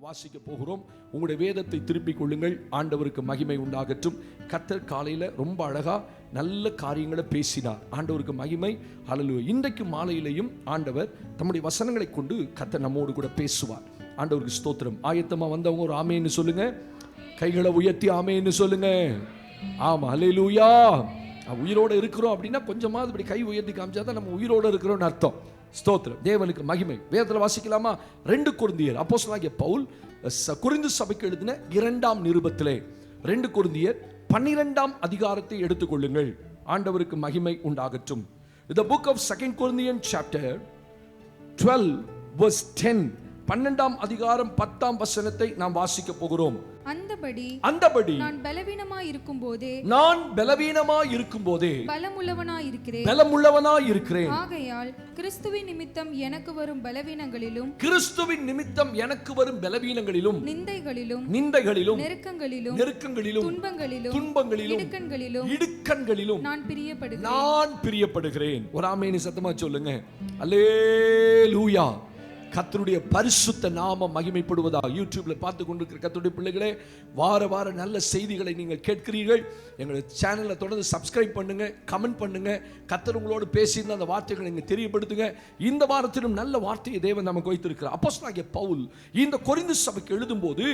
வாசிக்க போகிறோம். உங்களுடைய வேதத்தை திருப்பிக் கொள்ளுங்கள். ஆண்டவருக்கு மகிமை உண்டாகட்டும். கர்த்தர் காலையில ரொம்ப அழகா நல்ல காரியங்களை பேசினார். ஆண்டவருக்கு மகிமை. ஹல்லேலூயா. இன்றைக்கு மாலையிலையும் ஆண்டவர் தம்முடைய வசனங்களை கொண்டு கர்த்தர் நம்மோடு கூட பேசுவார். ஆண்டவருக்கு ஸ்தோத்திரம். ஆயத்தமா வந்தவங்க ஒரு ஆமேன்னு சொல்லுங்க. கைகளை உயர்த்தி ஆமேன்னு சொல்லுங்க. ஆமா, ஹல்லேலூயா. உயிரோடு இருக்கிறோம் அப்படின்னா கொஞ்சமாவது இப்படி கை உயர்த்தி காமிச்சாதான் நம்ம உயிரோடு இருக்கிறோம்னு அர்த்தம். ஸ்தோத்திரம். தேவனுக்கு மகிமை. வேதத்தில் வாசிக்கலாமா? 2 கொரிந்தியர் அப்போஸ்தலனாகிய பவுல் கொரிந்து சபைக்கு எழுதின 2ஆம் நிருபத்திலே 2 கொரிந்தியர் 12ஆம் அதிகாரத்தை எடுத்துக்கொள்ளுங்கள். ஆண்டவருக்கு மகிமை உண்டாகட்டும். The book of 2 Corinthians chapter 12 verse 10, 12ஆம் அதிகாரம் 10ஆம் வசனத்தை நாம் வாசிக்க போகிறோம். அந்தபடி நான் பலவீனமாய் இருக்கும்போதே பலமுள்ளவனாய் இருக்கிறேன். ஆகையால் கிறிஸ்துவின் நிமித்தம் எனக்கு வரும் பலவீனங்களிலும் நிந்தைகளிலும் நெருக்கங்களிலும் துன்பங்களிலும் இடுக்கண்களிலும் நான் பிரியப்படுகிறேன். ஒரு ஆமென் சத்தமா சொல்லுங்க. அல்லேலூயா. கர்த்தருடைய பரிசுத்த நாமம் மகிமைப்படுவதாக. யூடியூப்ல பார்த்து கொண்டிருக்கிற கர்த்தருடைய பிள்ளைகளே, வார வார நல்ல செய்திகளை நீங்கள் கேட்கிறீர்கள். எங்களுடைய சேனலை தொடர்ந்து சப்ஸ்கிரைப் பண்ணுங்க, கமெண்ட் பண்ணுங்க. கர்த்தர் உங்களோடு பேசியிருந்த அந்த வார்த்தைகளை நீங்கள் தெரியப்படுத்துங்க. இந்த வாரத்திலும் நல்ல வார்த்தையை தேவன் நமக்கு வைத்திருக்கிறார். அப்போஸ்தலனாகிய பவுல் இந்த கொரிந்து சபைக்கு எழுதும்போது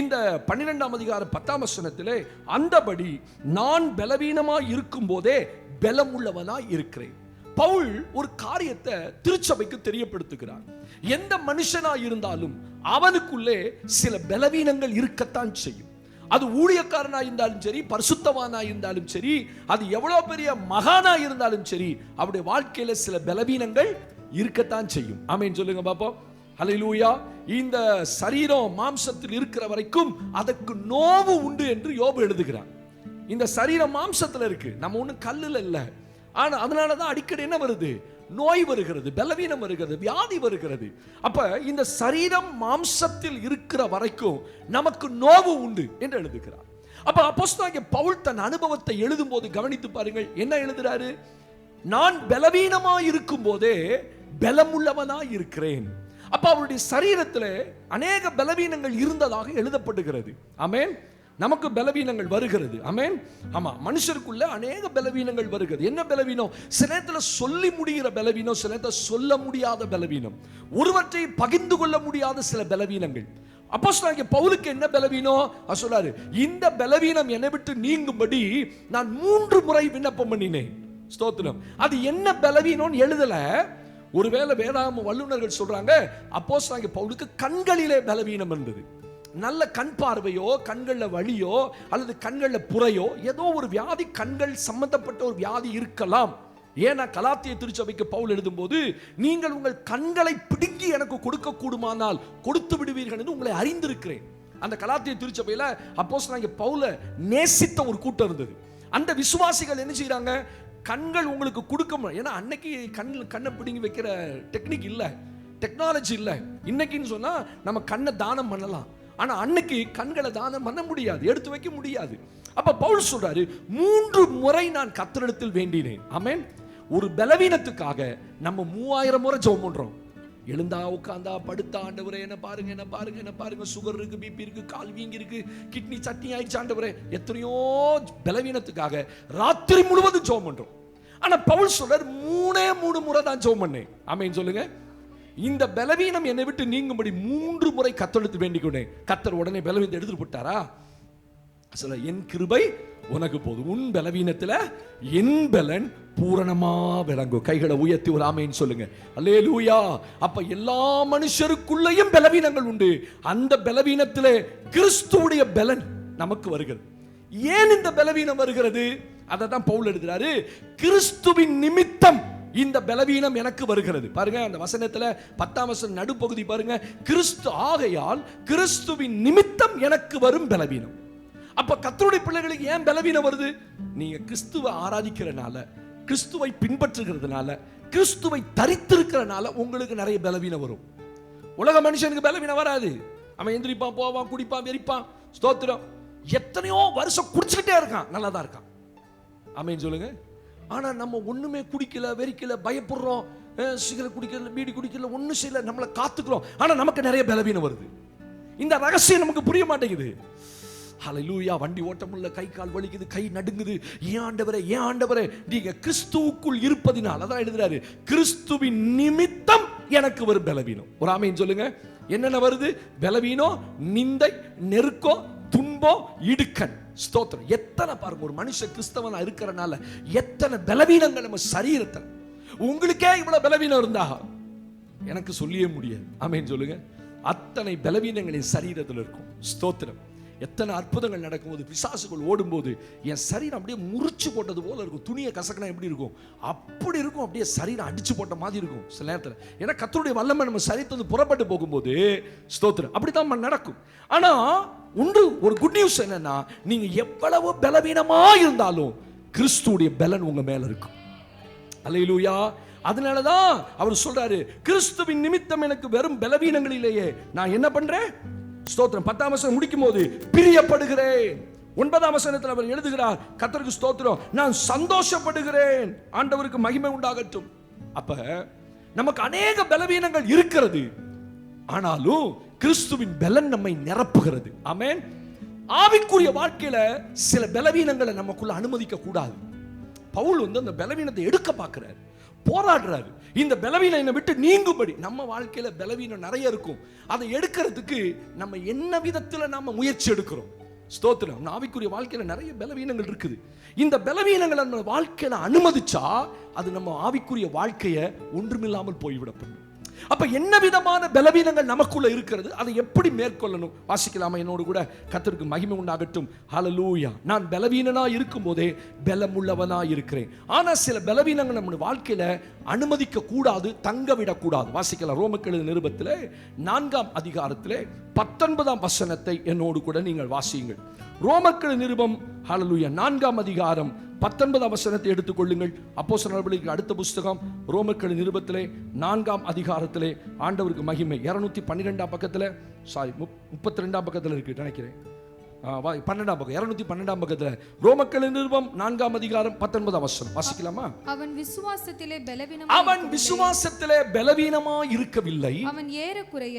இந்த 12ஆம் அதிகாரம் 10ஆம் வசனத்திலே, அந்தபடி நான் பலவீனமாய் இருக்கும் போதே பலமுள்ளவனாய் இருக்கிறேன். பவுல் ஒரு காரியத்தை திருச்சபைக்கு தெரியப்படுத்துகிறார். எந்த மனுஷனாய் இருந்தாலும் அவனுக்குள்ளே சில பலவீனங்கள் இருக்கத்தான் செய்யும். அது ஊழியக்காரனாய் இருந்தாலும் சரி, பரிசுத்தவானாய் இருந்தாலும் சரி, அது எவ்வளவு பெரிய மகானாய் இருந்தாலும் சரி, அவருடைய வாழ்க்கையில சில பலவீனங்கள் இருக்கத்தான் செய்யும். ஆமென் சொல்லுங்க பாப்போம். ஹல்லேலூயா. இந்த சரீரம் மாம்சத்தில் இருக்கிற வரைக்கும் அதற்கு நோவு உண்டு என்று யோபு எழுதுகிறார். இந்த சரீரம் மாம்சத்தில் இருக்கு, நம்ம ஒன்றும் கல்லுல இல்லை. ஆனா அதனாலதான் அடிக்கடி என்ன வருது? நோய் வருகிறது, பலவீனம் வருகிறது, வியாதி வருகிறது. அப்ப இந்த சரீரம் மாம்சத்தில் இருக்கிற வரைக்கும் நமக்கு நோவு உண்டு என்று எழுதுகிறார். அப்ப அப்போஸ்தலனாகிய பவுல் தன் அனுபவத்தை எழுதும் போது கவனித்து பாருங்கள். என்ன எழுதுறாரு? நான் பலவீனமாய் இருக்கும் போதே பலமுள்ளவனாய் இருக்கிறேன். அப்ப அவருடைய சரீரத்தில் அநேக பலவீனங்கள் இருந்ததாக எழுதப்படுகிறது. ஆமென். நமக்கு பலவீனங்கள் வருகிறது. ஆமென். ஆமா, மனுஷருக்குள்ள அநேக பலவீனங்கள் வருகிறது. என்ன பலவீனம்? சில நேரத்துல சொல்லி முடிகிற பலவீனம், சில நேரத்துல சொல்ல முடியாத பலவீனம், ஒருவற்றை பகிர்ந்து கொள்ள முடியாத சில பலவீனங்கள். அப்போஸ்தலனாகிய பவுலுக்கு என்ன பலவீனம் சொல்றாரு? இந்த பலவீனம் என்னை விட்டு நீங்கும்படி நான் 3 முறை விண்ணப்பம் பண்ணினேன். ஸ்தோத்திரம். அது என்ன பலவீனம் எழுதல. ஒருவேளை வேதாகம வல்லுநர்கள் சொல்றாங்க அப்போஸ்தலனாகிய பவுலுக்கு கண்களிலே பலவீனம் இருந்தது. நல்ல கண் பார்வையோ, கண்கள்ல வலியோ, அல்லது கண்கள்ல புரையோ, ஏதோ ஒரு வியாதி, கண்கள் சம்பந்தப்பட்ட ஒரு வியாதி இருக்கலாம். ஏன்னா கலாத்திய திருச்சபைக்கு பவுல் எழுதும் போது, நீங்கள் உங்கள் கண்களை பிடுங்கி எனக்கு கொடுக்க கூடுமானால் கொடுத்து விடுவீர்கள் என்று உங்களை அறிந்திருக்கிறேன். அந்த கலாத்திய திருச்சபையில அப்போஸ்தலனாகிய பவுலை நேசித்த ஒரு கூட்டம் இருந்தது. அந்த விசுவாசிகள் என்ன செய்யறாங்க? கண்கள் உங்களுக்கு கொடுக்க, ஏன்னா அன்னைக்கு கண்ணை பிடுங்கி வைக்கிற டெக்னிக் இல்லை, டெக்னாலஜி இல்லை. இன்னைக்குன்னு சொன்னா நம்ம கண்ணை தானம் பண்ணலாம், ஆனா அன்னைக்கு கண்களை தானம் பண்ண முடியாது, எடுத்து வைக்க முடியாது. அப்ப பவுல் சொல்றாரு, 3 முறை நான் கர்த்தரிடத்தில் வேண்டினேன். ஆமென். ஒரு பலவீனத்துக்காக நம்ம 3000 முறை ஜெபம் பண்றோம். எழுந்தா உட்கார்ந்தா படுத்தா, ஆண்டவரே என்ன பாருங்க, என்ன பாருங்க, என்ன பாருங்க, சுகர் இருக்கு, பிபி இருக்கு, கால் வீங்கி இருக்கு, கிட்னி சட்னி ஆயிடுச்சு, ஆண்டவரே எத்தனையோ பலவீனத்துக்காக ராத்திரி முழுவதும் ஜெபம் பண்றோம். ஆனா பவுல் சொல்றாரு 3 முறை தான் ஜெபம் பண்ணேன். ஆமென் சொல்லுங்க. இந்த பலவீனம் என்னை விட்டு நீங்கும்படி 3 முறை கர்த்தரிடத்தில் வேண்டிக் கொண்டேன். கர்த்தர் உடனே பலவீனத்தை எடுத்துட்டு போட்டாரா? சொல்ல, என் கிருபை உனக்கு போதும், உன் பலவீனத்துல என் பலன் பூரணமா விளங்கும். கைகளை உயர்த்தி ஒரு ஆமென் சொல்லுங்க. அல்லேலூயா. அப்ப எல்லா மனுஷருக்குள்ளேயும் பலவீனங்கள் உண்டு. அந்த பலவீனத்திலே கிறிஸ்துவுடைய பலன் நமக்கு வருகிறது. ஏன் இந்த பலவீனம் வருகிறது? அதை தான் பவுல் எழுதுறாரு. கிறிஸ்துவின் நிமித்தம் இந்த பலவீனம் எனக்கு வருகிறது. பாருங்க அந்த வசனத்துல 10ஆம் வசனம் நடுப்பகுதி பாருங்க. கிறிஸ்து ஆகையால் கிறிஸ்துவின் நிமித்தம் எனக்கு வரும் பலவீனம். அப்ப கர்த்தருடைய பிள்ளைகளுக்கு ஏன் பலவீனம் வருது? நீங்க கிறிஸ்துவை ஆராதிக்கிறனால, கிறிஸ்துவை பின்பற்றுகிறதுனால, கிறிஸ்துவை தரித்திருக்கிறனால உங்களுக்கு நிறைய பலவீனம் வரும். உலக மனுஷனுக்கு பலவீனம் வராது. அவன் எந்திரிப்பான், போவான், குடிப்பான், வெறிப்பான். ஸ்தோத்திரம். எத்தனையோ வருஷம் குடிச்சுக்கிட்டே இருக்கான், நல்லா தான் இருக்கான். ஆமென் சொல்லுங்க. ஆனா நம்ம ஒண்ணுமே குடிக்கல, வெறிக்கல, பயப்படுறோம். சிகரெட் குடிக்கல, பீடி குடிக்கல, ஒன்றும் செய்யல, நம்மளை காத்துக்கிறோம். ஆனால் நமக்கு நிறைய பலவீனம் வருது. இந்த ரகசியம் நமக்கு புரிய மாட்டேங்குது. ஹல்லேலூயா. வண்டி ஓட்ட முடியல, கை கால் வலிக்குது, கை நடுங்குது. ஏன் ஆண்டவரே, ஏன் ஆண்டவரே? நீங்க கிறிஸ்துவுக்குள் இருப்பதினால், அதான் எழுதுறாரு, கிறிஸ்துவின் நிமித்தம் எனக்கு வரும் பலவீனம். ஒரு ஆமென் சொல்லுங்க. என்னென்ன வருது? பலவீனம், நிந்தை, நெருக்கம், துன்பம், இடுக்கண். ஸ்தோத்திரம். எத்தனை பாருங்க, ஒரு மனுஷன் கிறிஸ்தவனா இருக்கிறனால எத்தனை பலவீனங்கள் நம்ம சரீரத்தில். உங்களுக்கே இவ்வளவு பலவீனம் இருந்தா எனக்கு சொல்லியே முடியாது. ஆமென் சொல்லுங்க. அத்தனை பலவீனங்களின் சரீரத்தில் இருக்கும். ஸ்தோத்திரம். எத்தனை அற்புதங்கள் நடக்கும்போது, பிசாசுகள் ஓடும்போது என் சரீரம் அப்படியே முறிச்சு போட்டது போல இருக்கும். துணியை கசக்கினா எப்படி இருக்கும் அப்படி இருக்கும். அப்படியே சரீரம் அடிச்சு போட்ட மாதிரி இருக்கும் சில நேரத்தில். ஏன்னா கர்த்தருடைய வல்லமை நம்ம சரீரத்தை புறப்பட்டு போகும்போது, ஸ்தோத்திரம், அப்படித்தான் நடக்கும். ஆனா ஒன்று, ஒரு குட் நியூஸ் என்னன்னா, நீங்க எவ்வளவு பலவீனமா இருந்தாலும் கிறிஸ்துவுடைய பலன் உங்க மேல இருக்கும். அல்லேலூயா. அதனாலதான் அவர் சொல்றாரு, கிறிஸ்துவின் நிமித்தம் எனக்கு வெறும் பலவீனங்களிலேயே நான் என்ன பண்றேன்? ஸ்தோத்திரம். 10ஆம் வசனம் முடிக்கும் போது பிரியப்படுகிறேன். 9ஆம் வசனத்தில் அவர் எழுதுகிறார், கர்த்தருக்கு ஸ்தோத்திரம், நான் சந்தோஷப்படுகிறேன், ஆண்டவருக்கு மகிமை உண்டாகட்டும். அப்ப நமக்கு அநேக பலவீனங்கள் இருக்கிறது, ஆனாலும் கிறிஸ்துவின் பலன் நம்மை நிரப்புகிறது. ஆமென். ஆவிக்குரிய வாழ்க்கையில சில பலவீனங்களை நமக்குள்ள அனுமதிக்க கூடாது. பவுல் அந்த பலவீனத்தை எடுக்க பார்க்கிறார், போராடுறாரு. இந்த பலவீனம் என்னை விட்டு நீங்கும்படி. நம்ம வாழ்க்கையில பலவீனம் நிறைய இருக்கும். அதை எடுக்கிறதுக்கு நம்ம என்ன விதத்துல நாம முயற்சி எடுக்கிறோம். ஸ்தோத்திரம். ஆவிக்குரிய வாழ்க்கையில நிறைய பலவீனங்கள் இருக்குது. இந்த பலவீனங்களை நம்ம வாழ்க்கையில அனுமதிச்சா அது நம்ம ஆவிக்குரிய வாழ்க்கையை ஒன்றுமில்லாமல் போய்விடப்படும். அப்ப என்ன விதமான பலவீனங்கள் நமக்குள்ள இருக்கிறது, அதை எப்படி மேற்கொள்ளணும்? வாசிக்கலாமா என்னோடு கூட? கர்த்தருக்கு மகிமை உண்டாகட்டும். ஹல்லேலூயா. நான் பலவீனனா இருக்கும் போதே பலமுள்ளவனா இருக்கிறேன். ஆனா சில பலவீனங்கள் நம்ம வாழ்க்கையில அனுமதிக்க கூடாது, தங்க விடக்கூடாது. வாசிக்கலாம். ரோமர்கள் நிருபத்திலே 4ஆம் அதிகாரத்திலே 19ஆம் வசனத்தை என்னோடு கூட நீங்கள் வாசியுங்கள். ரோமர்கள் நிருபம், ஹல்லேலூயா, 4ஆம் அதிகாரம் 19ஆம் வசனத்தை எடுத்துக்கொள்ளுங்கள். அப்போஸ்தலர் நடவடிக்கைகள் அடுத்த புஸ்தகம் ரோமர்கள் நிருபத்திலே 4ஆம் அதிகாரத்திலே ஆண்டவருக்கு மகிமை. 212ஆம் பக்கத்தில், 32ஆம் பக்கத்தில் இருக்கு நினைக்கிறேன். 12ஆம் பக்கம், 212ஆம் பக்கத்தில் ரோமர்கள் நிருபம் 4ஆம் அதிகாரம் 19ஆம் வசனம் வாசிக்கலாமா? அவன் விசுவாசத்திலே பலவீனமா இருக்கவில்லை. அவன் ஏறக்குறைய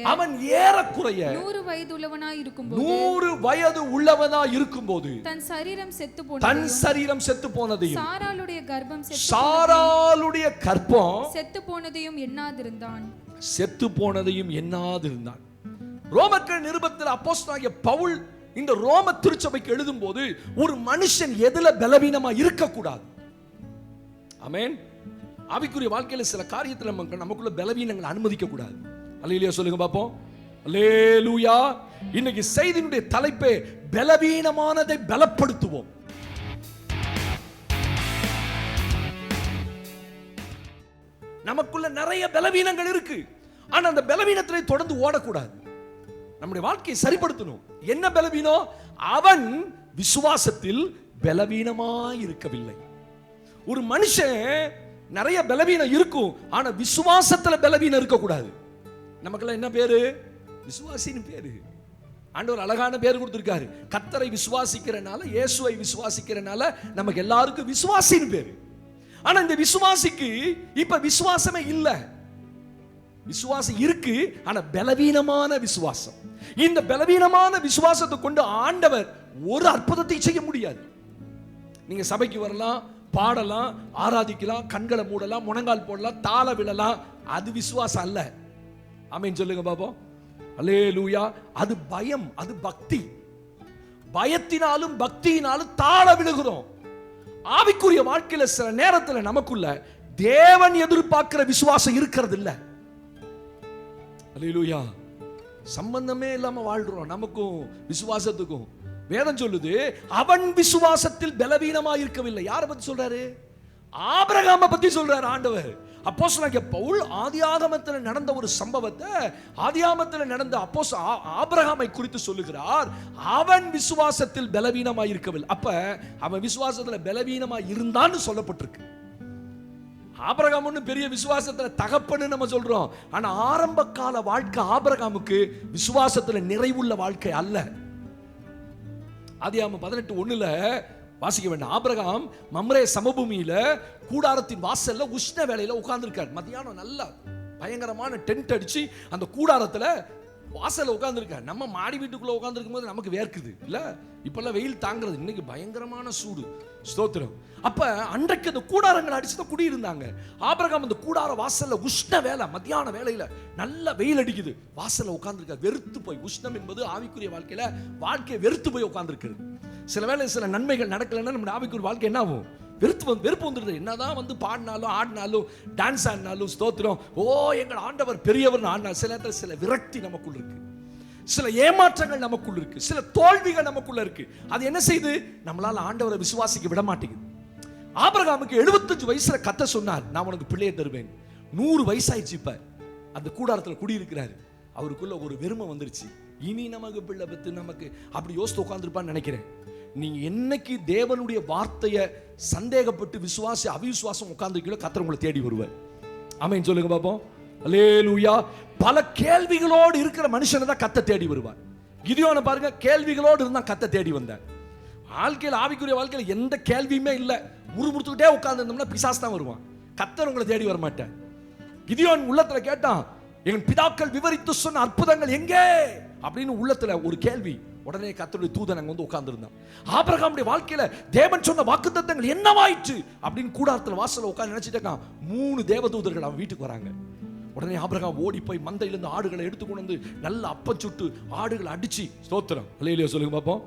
100 வயது உள்ளவனாய் இருக்கும்போது தன் சரீரம் செத்து போனதையும் சாராளுடைய கர்ப்பம் செத்து போனதையும் எண்ணாதிருந்தான். ரோமர்கள் நிருபத்தில் அப்போஸ்தலனாகிய பவுல் இந்த ரோம திருச்சபைக்கு எழுதும் போது ஒரு மனுஷன் எதுல பலவீனமா இருக்கக்கூடாது. ஆமென். ஆவிக்குரிய வாழ்க்கையில சில காரியத்துல நமக்குள்ள பலவீனங்களை அனுமதிக்க கூடாது. அல்லேலூயா சொல்லுங்க பாப்போம். அல்லேலூயா. இன்னைக்கு செய்தியினுடைய தலைப்பே பலவீனமானதை பலப்படுத்துவோம். நமக்குள்ள நிறைய பலவீனங்கள் இருக்கு, ஆனா அந்த பலவீனத்திலே தொடர்ந்து ஓடக்கூடாது. நம்முடைய வாழ்க்கையை சரிப்படுத்தணும். என்ன பலவீனம்? அவன் விசுவாசத்தில் பலவீனமாய் இருக்கவில்லை. ஒரு மனுஷன் நிறைய பலவீனம் இருக்கும், ஆனா விசுவாசத்துல பலவீனம் இருக்கக்கூடாது. நமக்கெல்லாம் என்ன பேரு? விசுவாசின்னு பேரு. ஆண்டவர் அழகான பேர் கொடுத்திருக்காரு. கர்த்தரை விசுவாசிக்கிறனால, இயேசுவை விசுவாசிக்கிறனால நமக்கு எல்லாருக்கும் விசுவாசின்னு பேரு. ஆனா இந்த விசுவாசிக்கு இப்ப விசுவாசமே இல்லை. விசுவாசம் இருக்கு, ஆனா பலவீனமான விசுவாசம். இந்த பலவீனமான விசுவாசத்தை கொண்டு ஆண்டவர் ஒரு அற்புதத்தை செய்ய முடியாது. நீங்க சபைக்கு வரலாம், பாடலாம், ஆராதிக்கலாம், கண்களை மூடலாம், முழங்கால் போடலாம், தாள விழலாம், அது விசுவாசம் அல்ல. ஆமென் சொல்லுங்க பாப்போம். அல்லேலூயா. அது பயம், அது பக்தி. பயத்தினாலும் பக்தியினாலும் தாள விழுகிறோம். ஆவிக்குரிய வாழ்க்கையில சில நேரத்தில் நமக்குள்ள தேவன் எதிர்பார்க்கிற விசுவாசம் இருக்கிறது இல்ல. அல்லேலூயா. சம்பந்தமே இல்லாம வாழ்றோம் நமக்கும் விசுவாசத்துக்கும். வேதம் சொல்லுது, அவன் விசுவாசத்தில் பலவீனமா இருக்கவில்லை. யாரை பத்தி சொல்றாரு? ஆபிரகாமை பத்தி சொல்றாரு ஆண்டவர். அப்போஸ்தலனாகிய பவுல் ஆதியாகமத்தில் நடந்த ஒரு சம்பவத்தை, ஆதியாகமத்தில் நடந்த ஆபிரகாமை குறித்து சொல்லுகிறார். அவன் விசுவாசத்தில் பலவீனமா இருக்கவில்லை. அப்ப அவன் விசுவாசத்துல பலவீனமா இருந்தான்னு சொல்லப்பட்டிருக்கு. ஆபிரகாம் ஒன்னும் பெரிய விசுவாசத்துல தகப்பன்னு நம்ம சொல்றோம், ஆனா ஆரம்ப கால வாழ்க்கை ஆபிரகாமுக்கு விசுவாசத்துல நிறைவுள்ள வாழ்க்கை அல்ல. ஆதியாகமம் 18:1 வாசிக்க வேண்டாம். ஆபிரகாம் மம்ரே சமபூமியில கூடாரத்தின் வாசல்ல உஷ்ண வேளையில உட்கார்ந்துருக்கார். மத்தியானம் நல்லா பயங்கரமான டென்ட் அடிச்சு அந்த கூடாரத்துல வாசல்ல உட்கார்ந்துருக்கார். நம்ம மாடி வீட்டுக்குள்ள உட்கார்ந்துருக்கும் போது நமக்கு வேர்க்குது இல்ல, இப்பெல்லாம் வெயில் தாங்கிறது, இன்னைக்கு பயங்கரமான சூடு. ஸ்தோத்திரம். அப்ப அன்றைக்கு அந்த கூடாரங்களை அடிச்சுதான் குடியிருந்தாங்க. ஆபிரகாம் அந்த கூடார வாசல்ல உஷ்ண வேலை, மத்தியான வேலையில நல்ல வெயில் அடிக்குது, வாசல்ல உட்கார்ந்துருக்கார். வெறுத்து போய், உஷ்ணம் என்பது ஆவிக்குரிய வாழ்க்கையை வெறுத்து போய் உட்கார்ந்துருக்கிறது. சில வேளை சில நன்மைகள் நடக்கலைன்னா நம்ம ஆவிக்குரிய வாழ்க்கை என்ன ஆகும்? வெறுப்பு வந்துடுது. என்னதான் வந்து பாடினாலும் ஆடினாலும் டான்ஸ் ஆடினாலும் ஸ்தோத்திரம், ஓ எங்கள் ஆண்டவர் பெரியவர் ஆடினாலும் சில நேரத்தில் சில விரக்தி நமக்குள்ள இருக்கு, சில ஏமாற்றங்கள் நமக்குள்ள இருக்கு, சில தோல்விகள் நமக்குள்ள இருக்கு. அது என்ன செய்து நம்மளால ஆண்டவரை விசுவாசிக்க விட மாட்டேங்குது. ஆபிரகாமுக்கு 75 வயசுல கத்த சொன்னார், நான் உனக்கு பிள்ளையை தருவேன். 100 வயசாயிடுச்சு. இப்ப அந்த கூடாரத்தில் குடியிருக்கிறாரு. அவருக்குள்ள ஒரு வெறுமை வந்துருச்சு. இனி நமக்கு பிள்ளை பெற்று நமக்கு அப்படி யோசித்து உட்கார்ந்துருப்பான்னு நினைக்கிறேன். நீங்க என்னைக்கு தேவனுடைய வார்த்தையை சந்தேகப்பட்டு விசுவாசி அவிசுவாசம் உட்கார்ந்துருக்கீங்களோ கர்த்தர் உங்களை தேடி வருவார். ஆமென் சொல்லுங்க பாப்போம். அல்லேலூயா. பல கேள்விகளோடு இருக்கிற மனுஷனை தான் கர்த்தர் தேடி வருவார். கிதியோனை பாருங்க, கேள்விகளோடு இருந்தா கர்த்தர் தேடி வந்தார். வாழ்க்கையில் ஆவிக்குரிய வாழ்க்கையில் எந்த கேள்வியுமே இல்லை, முறுமுறுத்துக்கிட்டே உட்கார்ந்து இருந்தோம்னா பிசாசு தான் வருவான். கர்த்தர் உங்களை தேடி வர மாட்டார். கிதியோன் உள்ளத்துல கேட்டான், என் பிதாக்கள் விவரித்து சொன்ன அற்புதங்கள் எங்கே அப்படின்னு உள்ளத்துல ஒரு கேள்வி. உடனே கர்த்தருடைய தூதன் அங்க வந்து உட்கார்ந்து இருந்தான். ஆபிரகாமுடைய வாழ்க்கையில தேவன் சொன்ன வாக்குத்தத்தங்கள் என்னவாயிற்று அப்படின்னு கூடாரத்துல வாசல்ல உட்கார்ந்து நினைச்சிட்டு இருக்கான். 3 தேவதூதர்கள் அவன் வீட்டுக்கு வராங்க. உடனே ஆபிரகாம் ஓடி போய் மந்தையிலிருந்து ஆடுகளை எடுத்துக்கொண்டு வந்து நல்ல அப்பம் சுட்டு ஆடுகளை அடிச்சு, ஸ்தோத்திரம் அல்லேலூயா சொல்லுங்க பாப்போம்,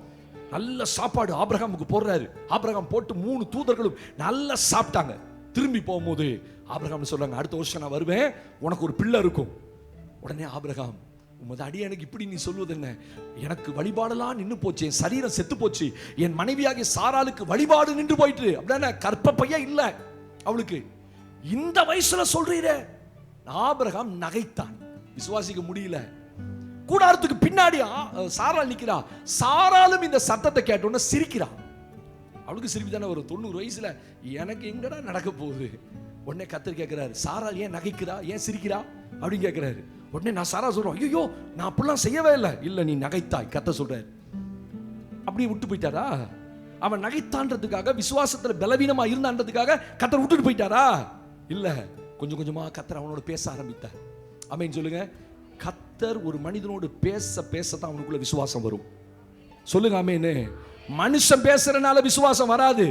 நல்ல சாப்பாடு ஆபிரகாமுக்கு போடுறாரு. ஆபிரகாம் போட்டு 3 தூதர்களும் நல்லா சாப்பிட்டாங்க. திரும்பி போகும்போது ஆபிரகாம் சொல்றாங்க, அடுத்த வருஷம் நான் வருவேன், உனக்கு ஒரு பிள்ளை இருக்கும். உடனே ஆபிரகாம், உமது அடியனுக்கு இப்படி நீ சொல்வது என்ன? எனக்கு வழிபாடெல்லாம் நின்று போச்சு, என் சரீரம் செத்து போச்சு, என் மனைவியாகிய சாராளுக்கு வழிபாடு நின்று போயிட்டு, அப்படின்னா கற்ப பையன் இல்ல அவளுக்கு, இந்த வயசுல சொல்றீரே. ஆபிரகாம் நகைத்தான், விசுவாசிக்க முடியல. கூடாரத்துக்கு பின்னாடி சாராள் நிக்கிறா. சாராளும் இந்த சத்தத்தை கேட்டோன்னு சிரிக்கிறா. அவளுக்கு சிரிப்பு தானே வரும், 90 வயசுல எனக்கு எங்கடா நடக்க போகுது. உடனே கர்த்தர் கேட்கிறாரு, சாராள் ஏன் நகைக்கிறா, ஏன் சிரிக்கிறா அப்படின்னு கேட்கிறாரு. உடனே நான் சாரா சொல்றோம், ஐயோ நான் அப்படிலாம் செய்யவே இல்லை. இல்ல நீ நகைத்தாய், கர்த்தர் சொல்றாரு. அப்படியே விட்டு போயிட்டாரா? அவன் நகைத்தான்றதுக்காக, விசுவாசத்துல பலவீனமா இருந்தான்றதுக்காக கர்த்தர் விட்டுட்டு போயிட்டாரா? இல்ல, கொஞ்சம் கொஞ்சமா கர்த்தர் அவனோட பேச ஆரம்பித்தார். ஆமென் சொல்லுங்க. கர்த்தர் ஒரு மனிதனோடு பேச பேசத்தான் அவனுக்குள்ள விசுவாசம் வரும். சொல்லுங்க ஆமென். மனுஷன் பேசுறதுனால விசுவாசம் வராது.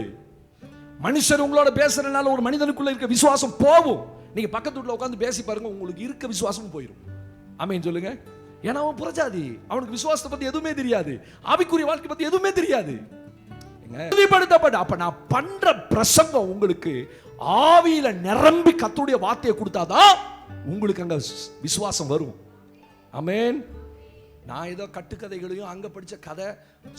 மனுஷர் உங்களோட பேசுறதுனால ஒரு மனிதனுக்குள்ள இருக்க விசுவாசம் போகும். நீங்க பக்கத்து வீட்டுல உட்கார்ந்து பேசி பாருங்க, உங்களுக்கு இருக்க விசுவாசமும் போயிடும். ஆமென் சொல்லுங்க. ஏன்னா அவன் புறஜாதி, அவனுக்கு விசுவாசத்தை பத்தி எதுவுமே தெரியாது, ஆவிக்குரிய வாழ்க்கை பத்தி எதுவுமே தெரியாது. அப்ப நான் பண்ற பிரசங்கம் உங்களுக்கு ஆவியில நிரம்பி கர்த்தருடைய வார்த்தையை கொடுத்தாதான் உங்களுக்கு அங்க விசுவாசம் வரும். ஆமென். நான் ஏதோ கட்டுக்கதைகளையும் அங்க படிச்ச கதை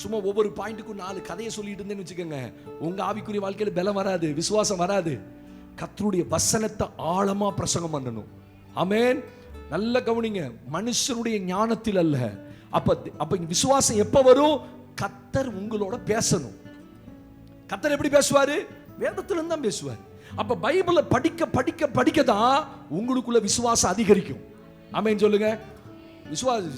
சும்மா ஒவ்வொரு பாயிண்ட்டுக்கும் 4 கதையை சொல்லிட்டு இருந்தேன்னு வச்சுக்கோங்க, உங்க ஆவிக்குரிய வாழ்க்கையில பலம் வராது, விசுவாசம் வராது. கர்த்தருடைய வசனத்தை ஆழமா பிரசங்கம் பண்ணணும். ஆமென். நல்ல கவனிங்க, மனுஷனுடைய ஞானத்தில் அல்ல. அப்ப விசுவாசம் எப்ப வரும்? கர்த்தர் உங்களோட பேசணும். கர்த்தர் எப்படி பேசுவாரு? வேதத்திலிருந்து தான் பேசுவார். அப்ப பைபிளை படிக்க படிக்க படிக்க தான் உங்களுக்குள்ள விசுவாசம் அதிகரிக்கும். ஆமென் சொல்லுங்க.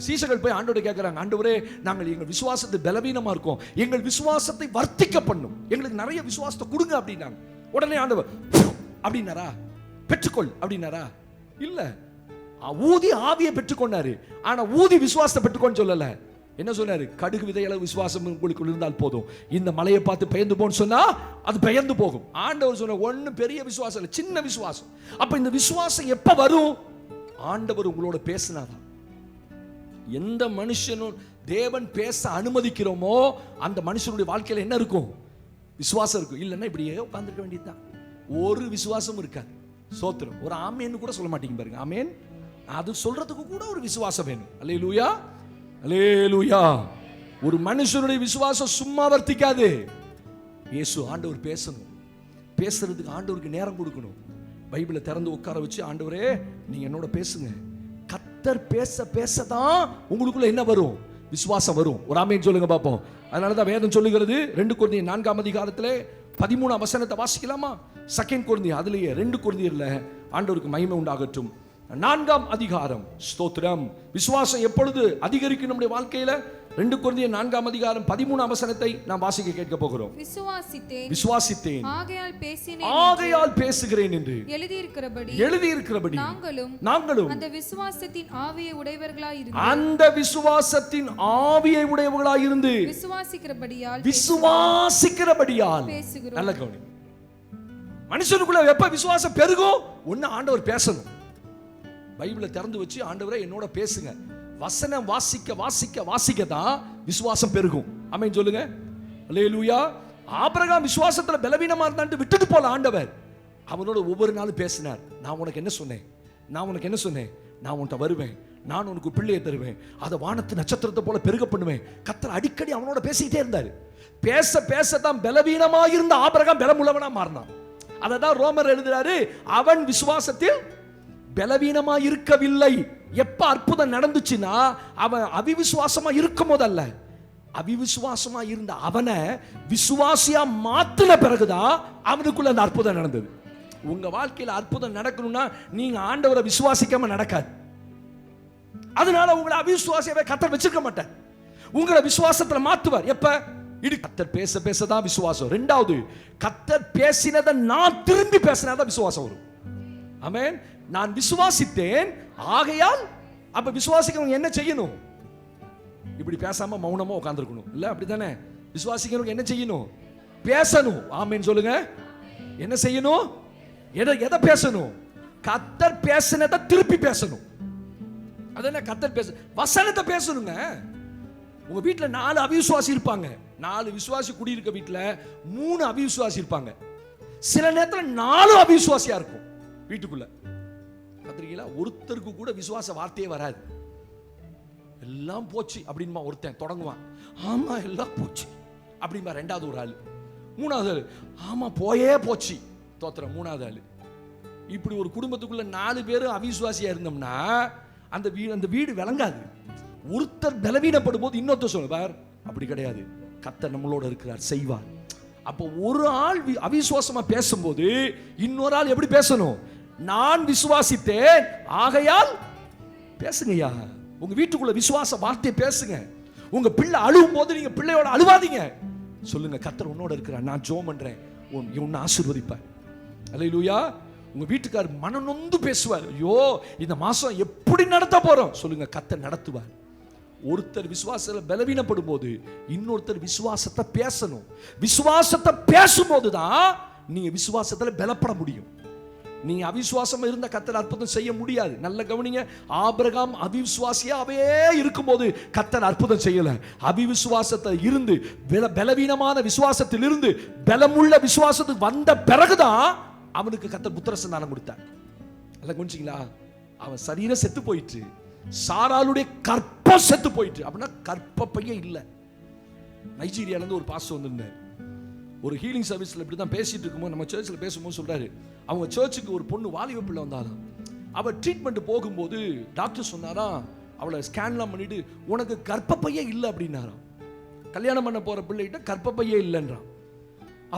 சீசர்கள் போய் ஆண்டவரை கேட்கிறாங்க, ஆண்டவரே நாங்கள் எங்கள் விசுவாசத்தை பலவீனமா இருக்கோம், எங்கள் விசுவாசத்தை வர்த்திக்க பண்ணும், எங்களுக்கு நிறைய விசுவாசத்தை கொடுங்க அப்படின்னாங்க. உடனே ஆண்டவர் அப்படின்னாரா? பெற்றுக்கொள் அப்படின்னாரா? இல்ல, ஊதி ஆவியை பெற்றுக்கொண்டாரு. ஆனா ஊதி விசுவாசத்தை பெற்றுக்கொண்டு சொல்லல. என்ன சொன்னாரு? கடுகு விதையளவு விசுவாசம் உங்களுக்கு இருந்தால் போதும், இந்த மலையை பார்த்து பெயர்ந்து போன்னு சொன்னா அது பெயர்ந்து போகும். ஆண்டவர் சொன்ன ஒண்ணு பெரிய விசுவாசம் இல்ல, சின்ன விசுவாசம். அப்ப இந்த விசுவாசம் எப்ப வரும்? ஆண்டவர் உங்களோட பேசினாதான். எந்த மனுஷனும் தேவன் பேச அனுமதிக்கிறோமோ அந்த மனுஷனுடைய வாழ்க்கையில என்ன இருக்கும்? விசுவாசம் இருக்கும். இல்லைன்னா இப்படியே உட்கார்ந்துருக்க வேண்டியதுதான். ஒரு விசுவாசம் இருக்காது. சோத்திரம். ஒரு ஆமேன்னு கூட சொல்ல மாட்டீங்க பாருங்க. ஆமேன் அது சொல்றதுக்கு கூட ஒரு விசுவாசம் வேணும். அல்லேலூயா, அல்லேலூயா. ஒரு மனுஷனுடைய விசுவாசம் சும்மா வர்த்திக்காது. இயேசு ஆண்டவர் பேசணும். பேசுறதுக்கு ஆண்டவருக்கு நேரம் கொடுக்கணும். பைபிளை திறந்து உட்கார வச்சு, ஆண்டவரே நீங்க என்னோட பேசுங்க. கர்த்தர் பேச பேசதான் உங்களுக்குள்ள என்ன வரும்? விசுவாசம் வரும். ஒரு ஆமென் சொல்லுங்க பாப்போம். அதனாலதான் வேதம் சொல்லுகிறது 2 கொரிந்தியர் 4ஆம் அதிகாரத்திலே 13ஆம் வசனத்தை வாசிக்கலாமா? 2 கொரிந்தியர், அதுலயே 2 கொரிந்தியர்ல ஆண்டவருக்கு மகிமை உண்டாகட்டும். 4ஆம் அதிகாரம். ஸ்தோத்திரம். விசுவாசம் எப்பொழுது அதிகரிக்கும் நம்முடைய வாழ்க்கையில? 2 கொரிந்தியர் 4ஆம் அதிகாரம் 13ஆம் வசனத்தை நாம் வாசிக்க கேட்க போகிறோம். விசுவாசித்தேன் ஆகையால் பேசுகிறேன் என்று எழுதியிருக்கிறபடி நாங்களும் அந்த விசுவாசத்தின் ஆவியை உடையவர்களாய் இருந்து விசுவாசிக்கிறபடியால் பேசுகிறோம். நல்ல கவனி. மனுஷனுக்குள்ள எப்ப விசுவாசம் பெருகும்? ஒன்னு ஆண்டவர் பேசணும். பைபிளை திறந்து வச்சு ஆண்டவரே என்னோட பேசுங்க. வசனம் வாசிக்க வாசிக்க வாசிக்க தான் விசுவாசம் பெருகும். ஆமென் சொல்லுங்க. அல்லேலூயா. ஆபிரகாம் விசுவாசத்துல பலவீனமா இருந்தான்னு விட்டுட்டு போல ஆண்டவர் அவனோட ஒவ்வொரு நாளும் பேசினார். நான் உனக்கு என்ன சொன்னேன்? நான் உன்கிட்ட வருவேன், நான் உனக்கு பிள்ளையை தருவேன், அதை வானத்து நட்சத்திரத்தை போல பெருக பண்ணுவேன். கர்த்தர் அடிக்கடி அவனோட பேசிக்கிட்டே இருந்தார். பேச பேசத்தான் பலவீனமா இருந்த ஆபிரகாம் பலமுள்ளவனா மாறினான். அததான் ரோமர் எழுதுறாரு, அவன் விசுவாசத்தில் பலவீனமா இருக்கவில்லை. எப்ப அற்புதம் நடந்துச்சுன்னா அவன் அவிவிசுவாசமா இருக்கும் போதல்ல, அவிவிசுவாசமா இருந்த அவனை விசுவாசியா மாத்தின பிறகுதான் அவனுக்குள்ள அந்த அற்புதம் நடந்தது. உங்க வாழ்க்கையில் அற்புதம் நடக்கணும்னா நீங்க ஆண்டவரை விசுவாசிக்காம நடக்காது. அதனால உங்களை அவிசுவாசியாவே கர்த்தர் வச்சிருக்க மாட்டார். உங்களை விசுவாசத்துல மாத்துவார். எப்ப? கர்த்தர் பேச பேசதான் விசுவாசம். ரெண்டாவது, கர்த்தர் பேசினதை நான் திரும்பி பேசினாதான் விசுவாசம் வரும். ஆமென். நான் விசுவாசித்தேன் ஆகையால். அப்ப விசுவாசிக்கிறவங்க என்ன செய்யணும்? இப்படி பேசாம மௌனமா உட்கார்ந்திருக்கணும் இல்ல? அப்படித்தானே? விசுவாசிக்கிறவங்க என்ன செய்யணும்? பேசணும். ஆமென் சொல்லுங்க. என்ன செய்யணும்? எதை பேசணும்? கர்த்தர் பேசினதை திருப்பி பேசணும். அதானே கர்த்தர் பேச வசனத்தை பேசணுங்க. உங்க வீட்டுல 4 அவிசுவாசி இருப்பாங்க. 4 விசுவாசி குடியிருக்க வீட்டுல 3 அவிசுவாசி இருப்பாங்க. சில நேரத்துல 4 அவிசுவாசியா இருக்கும் வீட்டுக்குள்ள. கத்திரிக்கீங்களா? ஒருத்தருக்கு கூட விசுவாச வார்த்தையே வராது. எல்லாம் போச்சு அப்படின்பா ஒருத்தன் தொடங்குவான். ஆமா எல்லாம் போச்சு அப்படின்பா ரெண்டாவது ஒரு ஆளு. மூணாவது ஆளு ஆமா போயே போச்சு தோத்திரம் மூணாவது ஆளு. இப்படி ஒரு குடும்பத்துக்குள்ள 4 பேரும் அவிசுவாசியா இருந்தோம்னா அந்த வீடு விளங்காது. ஒருத்தர் பலவீனப்படும் போது இன்னொருத்தர் சொல்லுவார், அப்படி கிடையாது, கர்த்தர் நம்மளோட இருக்கிறார், செய்வார். அப்போ ஒரு ஆள் அவிசுவாசமா பேசும்போது இன்னொரு ஆள் எப்படி பேசணும்? நான் விசுவாசித்தேன் ஆகையால் பேசுங்கய்யா. உங்க வீட்டுக்குள்ள விசுவாச வார்த்தை பேசுங்க. உங்க பிள்ளை அழுவும் போது நீங்க பிள்ளையோட அழுவாதீங்க. சொல்லுங்க, கர்த்தர் உன்னோட இருக்கிறார், நான் ஜெபம் பண்றேன், உன்னை ஆசீர்வதிப்பார். அல்லேலூயா. உங்க வீட்டுக்காரர் மனநொந்து பேசுவார், ஐயோ இந்த மாசம் எப்படி நடத்த போறோம்? சொல்லுங்க, கர்த்தர் நடத்துவார். ஒருத்தர் விசுவாசத்துல பலவீனப்படும் போது இன்னொருத்தர் விசுவாசத்தை பேசணும். விசுவாசத்தை பேசும்போது தான் நீங்க விசுவாசத்துல பலப்பட முடியும். நீங்க அவிசுவாசமா இருந்த கர்த்தர் அற்புதம் செய்ய முடியாது. நல்ல கவனிங்க. ஆபிரகாம் அவிசுவாசியாவே இருக்கும்போது கர்த்தர் அற்புதம் செய்யல. அவிசுவாசத்தை இருந்து பலவீனமான விசுவாசத்தில் இருந்து பலமுள்ள விசுவாசத்துக்கு வந்த பிறகுதான் அவனுக்கு கர்த்தர் புத்திரசந்தானம் கொடுத்தார். நல்ல கவனிச்சீங்களா? அவன் சரீரம் செத்து போயிட்டு, சாராளுடைய கற்பம் செத்து போயிட்டு. அப்படின்னா கற்பப்பையே இல்லை. நைஜீரியால இருந்து ஒரு பாஸ்டர் வந்திருந்தார். ஒரு ஹீலிங் சர்வீஸ்ல இப்படிதான் பேசிட்டு இருக்கும்போது நம்ம சர்ச்சில் பேசும்போது சொல்றாரு, அவங்க சர்ச்சுக்கு ஒரு பொண்ணு வாலிப பிள்ளை வந்தாலும் அவ ட்ரீட்மெண்ட் போகும்போது டாக்டர் சொன்னாரா, அவளை ஸ்கேன்லாம் பண்ணிட்டு உனக்கு கர்ப்பப்பையே இல்லை அப்படின்னாராம். கல்யாணம் பண்ண போற பிள்ளைகிட்ட கர்ப்பப்பையே இல்லைன்றான்.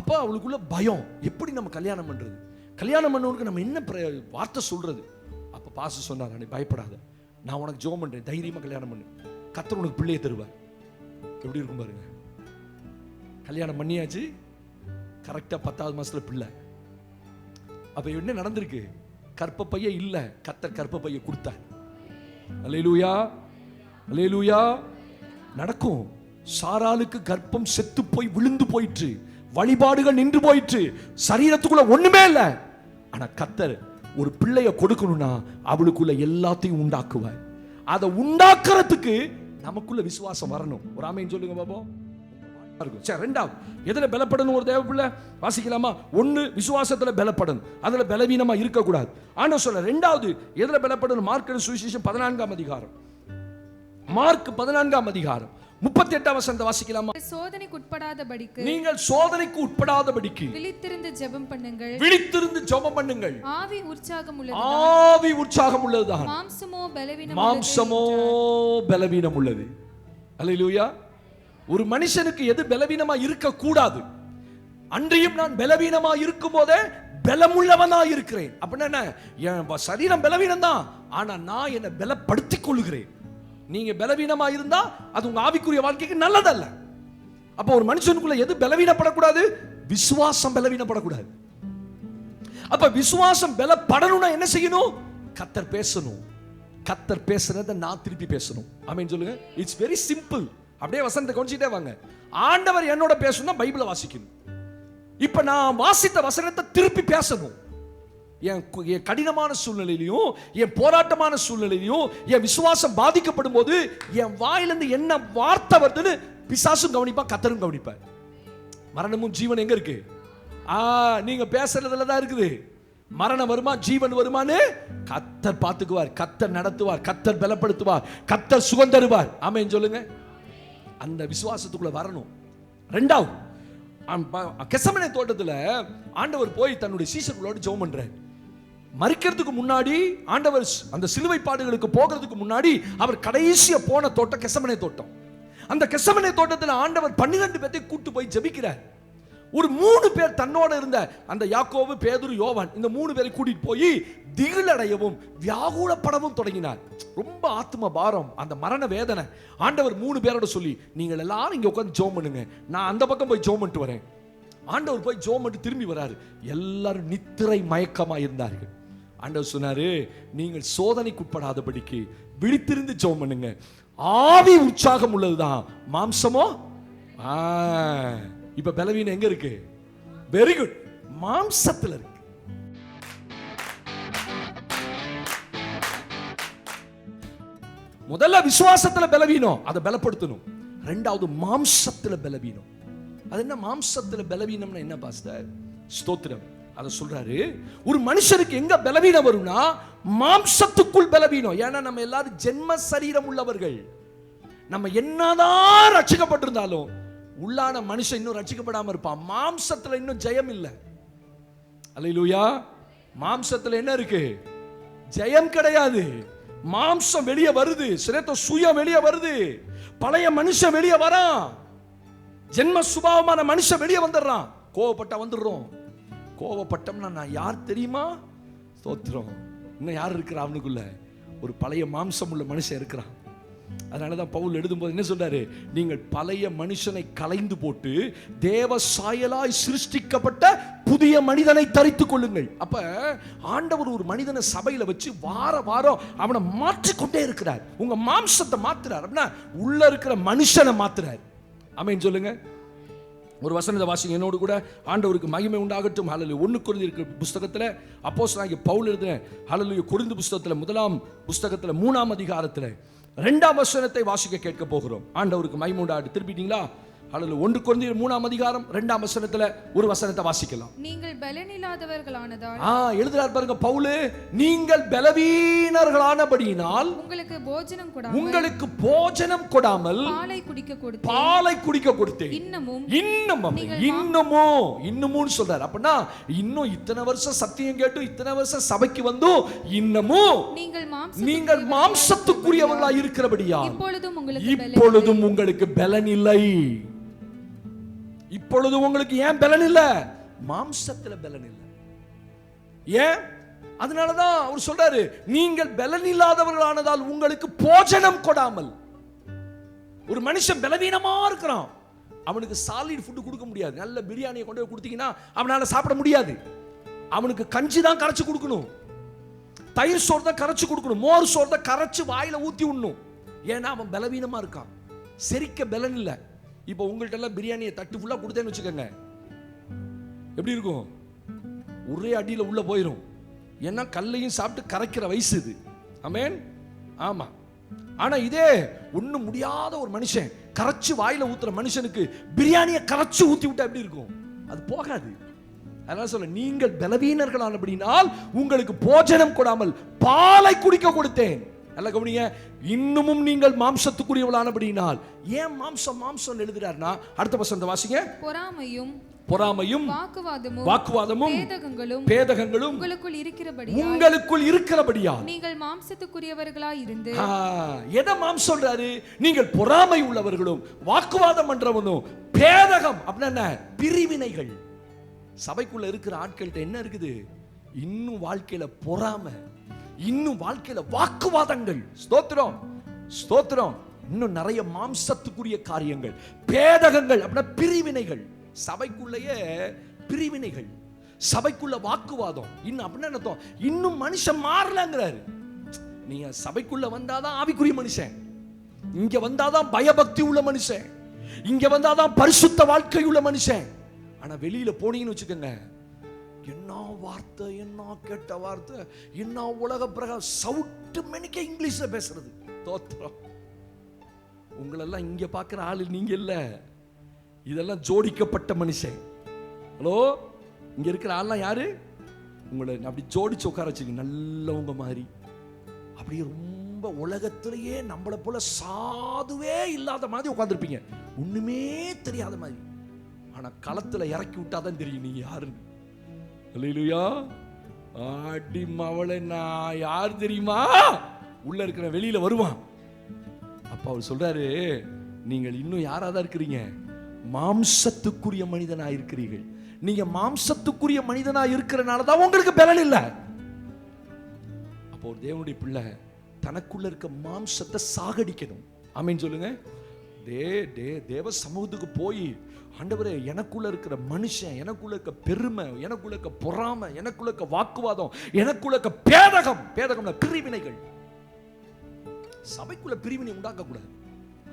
அப்ப அவளுக்குள்ள பயம், எப்படி நம்ம கல்யாணம் பண்றது, கல்யாணம் பண்ணவனுக்கு நம்ம என்ன வார்த்தை சொல்றது? அப்ப பாஸ்டர் சொன்னாரா, நீ பயப்படாத, நான் உனக்கு ஜெபம் பண்றேன், தைரியமா கல்யாணம் பண்ணு, கர்த்தர் உனக்கு பிள்ளையை தருவார். எப்படி இருக்கும் பாருங்க. கல்யாணம் பண்ணியாச்சு, கரெக்டா 10வது மாசத்துல பிள்ளை. அப்ப என்ன நடந்திருக்கு? கர்ப்பப்பையே இல்ல, கர்த்தர் கர்ப்பப்பையை கொடுத்தார். அல்லேலூயா, அல்லேலூயா. நடக்கும். சாராளுக்கு கர்ப்பம் செத்து போய் விழுந்து போயிற்று, வழிபாடுகள் நின்று போயிற்று, சரீரத்துக்குள்ள ஒண்ணுமே இல்ல. ஆனா கர்த்தர் ஒரு பிள்ளைய கொடுக்கணும்னா அவளுக்குள்ள எல்லாத்தையும் உண்டாக்குவார். அதை உண்டாக்குறதுக்கு நமக்குள்ள விசுவாசம் வரணும். ஒரு ஆமென் சொல்லுங்க பாப்போம். சரி, ரெண்டாவது எதுல பலப்படணும் ஒரு தேவ பிள்ளை? வாசிக்கலாமா? ஒன்னு விசுவாசத்துல பலப்படணும், அதுல பலவீனமா இருக்க கூடாது. ஆண்டவர் சொல்ல ரெண்டாவது எதுல பலப்படணும்? மார்க் சுவிசேஷம் 14ஆம் அதிகாரம், மார்க் 14ஆம் அதிகாரம் 38ஆம் வசனத்தை வாசிக்கலாமா? சோதனைக்கு உட்படாதபடிக்கு, நீங்கள் சோதனைக்கு உட்படாதபடிக்கு விழித்திருந்து ஜெபம் பண்ணுங்கள், விழித்திருந்து ஜெபம் பண்ணுங்கள். ஆவி உற்சாகம் உள்ளது, ஆவி உற்சாகம் உள்ளதுதான், மாம்சமோ பலவீனம் உள்ளது. அல்லேலூயா. ஒரு மனுஷனுக்கு எது பலவீனமா இருக்க கூடாது? அன்றையும் நான் பலவீனமா இருக்கும் போதே பலமுள்ளவனா இருக்கிறேன். அப்படின்னா என் சரீரம் பலவீனம் தான், ஆனா நான் என்னை பலப்படுத்திக் கொள்கிறேன். நீங்க பலவீனமா இருந்தா அது உங்க ஆவிக்குரிய வாழ்க்கைக்கு நல்லதல்ல. அப்ப ஒரு மனுஷனுக்குள்ள எது பலவீனப்படக்கூடாது? விசுவாசம் பலவீனப்படக்கூடாது. அப்ப விசுவாசம் பலப்படணும்னா என்ன செய்யணும்? கர்த்தர் பேசணும். கர்த்தர் பேசுறத நான் திருப்பி பேசணும். ஆமென் சொல்லுங்க. It's very simple. அப்படியே வசனத்தை கொஞ்சிட்டே வாங்க. ஆண்டவர் என்னோட பேசணும், பைபிளை வாசிக்கணும். இப்ப நான் வாசித்த வசனத்தை திருப்பி பேசணும். என் கடினமான சூழ்நிலையிலையும், என் போராட்டமான சூழ்நிலையிலையும், என் விசுவாசம் பாதிக்கப்படும் போது என் வாயிலிருந்து என்ன வார்த்தை வருதுன்னு பிசாசும் கவனிப்பா, கர்த்தரும் கவனிப்பார். மரணமும் ஜீவன் எங்க இருக்கு? நீங்க பேசுறதுல தான் இருக்குது. மரணம் வருமா ஜீவன் வருமானு கர்த்தர் பார்த்துக்குவார், கர்த்தர் நடத்துவார், கர்த்தர் பலப்படுத்துவார், கர்த்தர் சுகம் தருவார். ஆமென் சொல்லுங்க. அந்த விசுவாசத்துக்குள்ள வரணும். ரெண்டாவது, கெத்செமனே தோட்டத்தில் ஆண்டவர் போய் தன்னுடைய சீஷர்களோடு ஜெபம் பண்றார். மரிக்கிறதுக்கு முன்னாடி ஆண்டவர் அந்த சிலுவை பாடுகளுக்கு போகிறதுக்கு முன்னாடி அவர் கடைசியா போன தோட்டம் கெத்செமனே தோட்டம். அந்த கெத்செமனே தோட்டத்தில் ஆண்டவர் 12 பேரை கூட்டு போய் ஜெபிக்கிறார். ஒரு 3 பேர் தன்னோட இருந்த அந்த யாக்கோபு, பேதுரு, யோவான், இந்த 3 பேரை கூட்டிட்டு போய் திகிலடையவும் வியாகுலப்படவும் தொடங்கினார். ரொம்ப ஆத்ம பாரம், அந்த மரண வேதனை. ஆண்டவர் 3 பேரோட சொல்லி, நீங்கள் எல்லாரும் இங்க உட்கார்ந்து ஜெபம் பண்ணுங்க, நான் அந்த பக்கம் போய் ஜெபம் பண்ணிட்டு வரேன். ஆண்டவர் போய் ஜெபம் பண்ணிட்டு திரும்பி வராரு. எல்லாரும் நித்திரை மயக்கமா இருந்தார்கள். ஆண்டவர் சொன்னாரு, நீங்கள் சோதனைக்குட்படாதபடிக்கு விழித்திருந்து ஜெபம் பண்ணுங்க. ஆவி உற்சாகம் உள்ளதுதான், மாம்சமோ இப்ப பலவீனம் எங்க இருக்கு? வெரி குட், மாம்சத்துல இருக்கு. முதல்ல விசுவாசத்துல பலவீனம், அதை பலப்படுத்தணும். ரெண்டாவது மாம்சத்துல பலவீனம். அது என்ன மாம்சத்துல பலவீனம்னா என்ன பாஸ்டர்? ஸ்தோத்திரம். அதை சொல்றாரு, ஒரு மனுஷனுக்கு எங்க பலவீனம் வரும்னா மாம்சத்துக்குள் பலவீனம். ஏன்னா நம்ம எல்லாரும் ஜென்ம சரீரம் உள்ளவர்கள். நம்ம என்னதான் ரட்சிக்கப்பட்டிருந்தாலும் உள்ளான மனுஷன் இன்னும் ரட்சிக்கப்படாம இருப்பான். மாம்சத்துல இன்னும் ஜெயம் இல்ல. அல்லேலூயா. மாம்சத்துல என்ன இருக்கு? ஜெயம் கிடையாது. மாம்சம் வெளியே வருது, சிரேத்த சுயம் வெளியே வருது, பழைய மனுஷன் வெளியே வரான், ஜென்ம சுபாவமான மனுஷன் வெளியே வந்துடுறான். கோவப்பட்டா வந்துடுறோம். கோவப்பட்டோம்னா நான் யார் தெரியுமா? ஸ்தோத்திரம். இன்னும் யார் இருக்கிறா? அவனுக்குள்ள ஒரு பழைய மாம்சம் உள்ள மனுஷன் இருக்கிறான். அதனாலதான் பவுல் எழுதும்போது என்ன சொல்றாரு? நீங்கள் பழைய மனுஷனை களைந்து போட்டு தேவ சாயலாய் சிருஷ்டிக்கப்பட்ட புதிய மனிதனை தரித்துக் கொள்ளுங்கள். அப்ப ஆண்டவர் ஒரு மனிதனை சபையில வச்சு வார வாரம் அவனை மாற்றிக்கொண்டே இருக்கிறார். உங்க மாம்சத்தை மாத்துறார் அப்படின்னா உள்ள இருக்கிற மனுஷனை மாத்துறார். ஆமென் சொல்லுங்க. ஒரு வசனத்தை வாசிங்க என்னோடு கூட. ஆண்டவருக்கு மகிமை உண்டாகட்டும். ஹல்லேலூயா. 1 கொரிந்தியர் புத்தகத்தில் அப்போஸ்தலனாகிய பவுல் எழுதின ஹல்லேலூயா கொரிந்து புத்தகத்தில் 1 புத்தகத்தில் 3 அதிகாரத்தில் 2 வசனத்தை வாசிக்க கேட்க போகிறோம். ஆண்டவருக்கு மகிமை உண்டாகட்டும். திருப்பிட்டீங்களா? ஹல்லேலூயா. 1 கொரிந்தியர் 3 அதிகாரம் 2 வசனத்துல ஒரு வசனத்தை வாசிக்கலாம். நீங்கள் பலனில்லாதவர்களானதால் எழுதுறார் பாருங்க பவுல், நீங்கள் பலவீனர்களானபடியினால் உங்களுக்கு போஜனம் கொடாமல் பாலை குடிக்க கொடுத்தேன். இன்னமும் சொல்றார். அப்படின்னா இன்னும் இத்தனை வருஷம் சத்தியம் கேட்டு இத்தனை வருஷம் சபைக்கு வந்து இன்னமும் நீங்கள் மாம்சத்துக்குரியவர்களாய் இருக்கிறபடியால் இப்பொழுதும் உங்களுக்கு பலன் இல்லை. இப்பொழுது உங்களுக்கு ஏன் பலன் இல்ல? மாம்சத்துல பலன் இல்ல. ஏன்? அதனாலதான் அவர் சொல்றாரு, நீங்கள் பலன் இல்லாதவர்களானதால் உங்களுக்கு போஜனம் கொடாமல். ஒரு மனுஷன் பலவீனமா இருக்கிறான், அவனுக்கு சாலிட் ஃபுட் கொடுக்க முடியாது. நல்ல பிரியாணியை கொண்டு போய் கொடுத்தீங்கன்னா அவனால சாப்பிட முடியாது. அவனுக்கு கஞ்சி தான் கரைச்சு கொடுக்கணும், தயிர் சோறு தான் கரைச்சு கொடுக்கணும், மோர் சோறு தான் கரைச்சு வாயில ஊத்தி உண்ணும். ஏன்னா அவன் பலவீனமா இருக்கான், செரிக்க பலன் இல்லை. இப்போ உங்கள்ட்ட எல்லாம் பிரியாணியை தட்டு ஃபுல்லா கொடுத்தேன்னு வச்சுக்கோங்க, எப்படி இருக்கும்? ஒரே அடியில் உள்ள போயிடும். ஏன்னா கல்லையும் சாப்பிட்டு கரைக்கிற வயசு இது. ஆமென். ஆமா. ஆனா இதே ஒண்ணும் முடியாத ஒரு மனுஷன் கரைச்சு வாயில ஊத்துற மனுஷனுக்கு பிரியாணியை கரைச்சு ஊத்தி விட்டா எப்படி இருக்கும்? அது போகாது. அதனால சொல்ல, நீங்கள் பலவீனர்களானபடினால் உங்களுக்கு போஜனம் கொடாமல் பாலை குடிக்க கொடுத்தேன். நல்ல கவனிங்க. இன்னமும் நீங்கள் மாம்சத்துக்குரியவளானபடியினால். ஏன் மாம்சம் எழுதுறாருன்னா அடுத்த வசனத்தை வாசிங்க. பொறாமையும் வாக்குவாதமும் பேதகங்களும் உங்களுக்குள் இருக்கிறபடியால் நீங்கள் மாம்சத்துக்குரியவர்களாய் இருந்து. எதை மாம்சம் சொல்றாரு? நீங்கள் பொறாமை உள்ளவர்களும் வாக்குவாதம் பண்றவனும் பேதகம் அப்படின்னா பிரிவினைகள். சபைக்குள்ள இருக்கிற ஆட்கள்கிட்ட என்ன இருக்குது? இன்னும் வாழ்க்கையில பொறாமை, இன்னும் வாழ்க்கையில வாக்குவாதங்கள். ஸ்தோத்திரம். ஸ்தோத்திரம். இன்னும் நிறைய மாம்சத்துக்குரிய காரியங்கள், பேதகங்கள், அப்படின்னா பிரிவினைகள், சபைக்குள்ளேயே பிரிவினைகள், சபைக்குள்ள வாக்குவாதம். இன்னும் அப்படின்னா என்ன? இன்னும் மனுஷன் மாறலங்கிறாரு. நீங்க சபைக்குள்ள வந்தாதான் ஆவிக்குரிய மனுஷன், இங்க வந்தாதான் பயபக்தி உள்ள மனுஷன், இங்க வந்தாதான் பரிசுத்த வாழ்க்கை உள்ள மனுஷன். ஆனா வெளியில போனீங்கன்னு வச்சுக்கோங்க, என்ன வார்த்தை, என்ன கேட்ட வார்த்தை, என்ன உலக பிரகாரம் சவுட்டு மெனிக்க இங்கிலீஷ்ல பேசுறது. தோத்திரம். உங்களெல்லாம் இங்க பார்க்கிற ஆளு நீங்க இல்ல, இதெல்லாம் ஜோடிக்கப்பட்ட மனுஷன். ஹலோ, இங்க இருக்கிற ஆள்லாம் யாரு? உங்களை அப்படி ஜோடிச்சு உட்கார வச்சுக்க, நல்லவங்க மாதிரி, அப்படி ரொம்ப உலகத்திலேயே நம்மளை போல சாதுவே இல்லாத மாதிரி உட்காந்துருப்பீங்க, ஒண்ணுமே தெரியாத மாதிரி. ஆனா களத்துல இறக்கி விட்டாதான் தெரியும் நீங்க யாருன்னு. அல்லேலூயா. ஆடி மவளை, நான் யார் தெரியுமா? உள்ள இருக்கிற வெளியில வருவான். அப்ப அவர் சொல்றாரு, நீங்கள் இன்னும் யாராதான் இருக்கிறீங்க? மாம்சத்துக்குரிய மனிதனா இருக்கிறீர்கள். நீங்க மாம்சத்துக்குரிய மனிதனா இருக்கிறனாலதான் உங்களுக்கு பலன் இல்லை. அப்போ ஒரு தேவனுடைய பிள்ளை தனக்குள்ள இருக்க மாம்சத்தை சாகடிக்கணும். ஆமென் சொல்லுங்க. தேவ சமூகத்துக்கு போய், ஆண்டவரே, எனக்குள்ள இருக்கிற மனுஷன், எனக்குள்ள இருக்க பெருமை, எனக்குள்ள இருக்க பொறாமை, எனக்குள்ள இருக்க வாக்குவாதம், எனக்குள்ள இருக்க பேதகம்னா பிரிவினைகள், சபைக்குள்ள பிரிவினை உண்டாக்க கூடாது.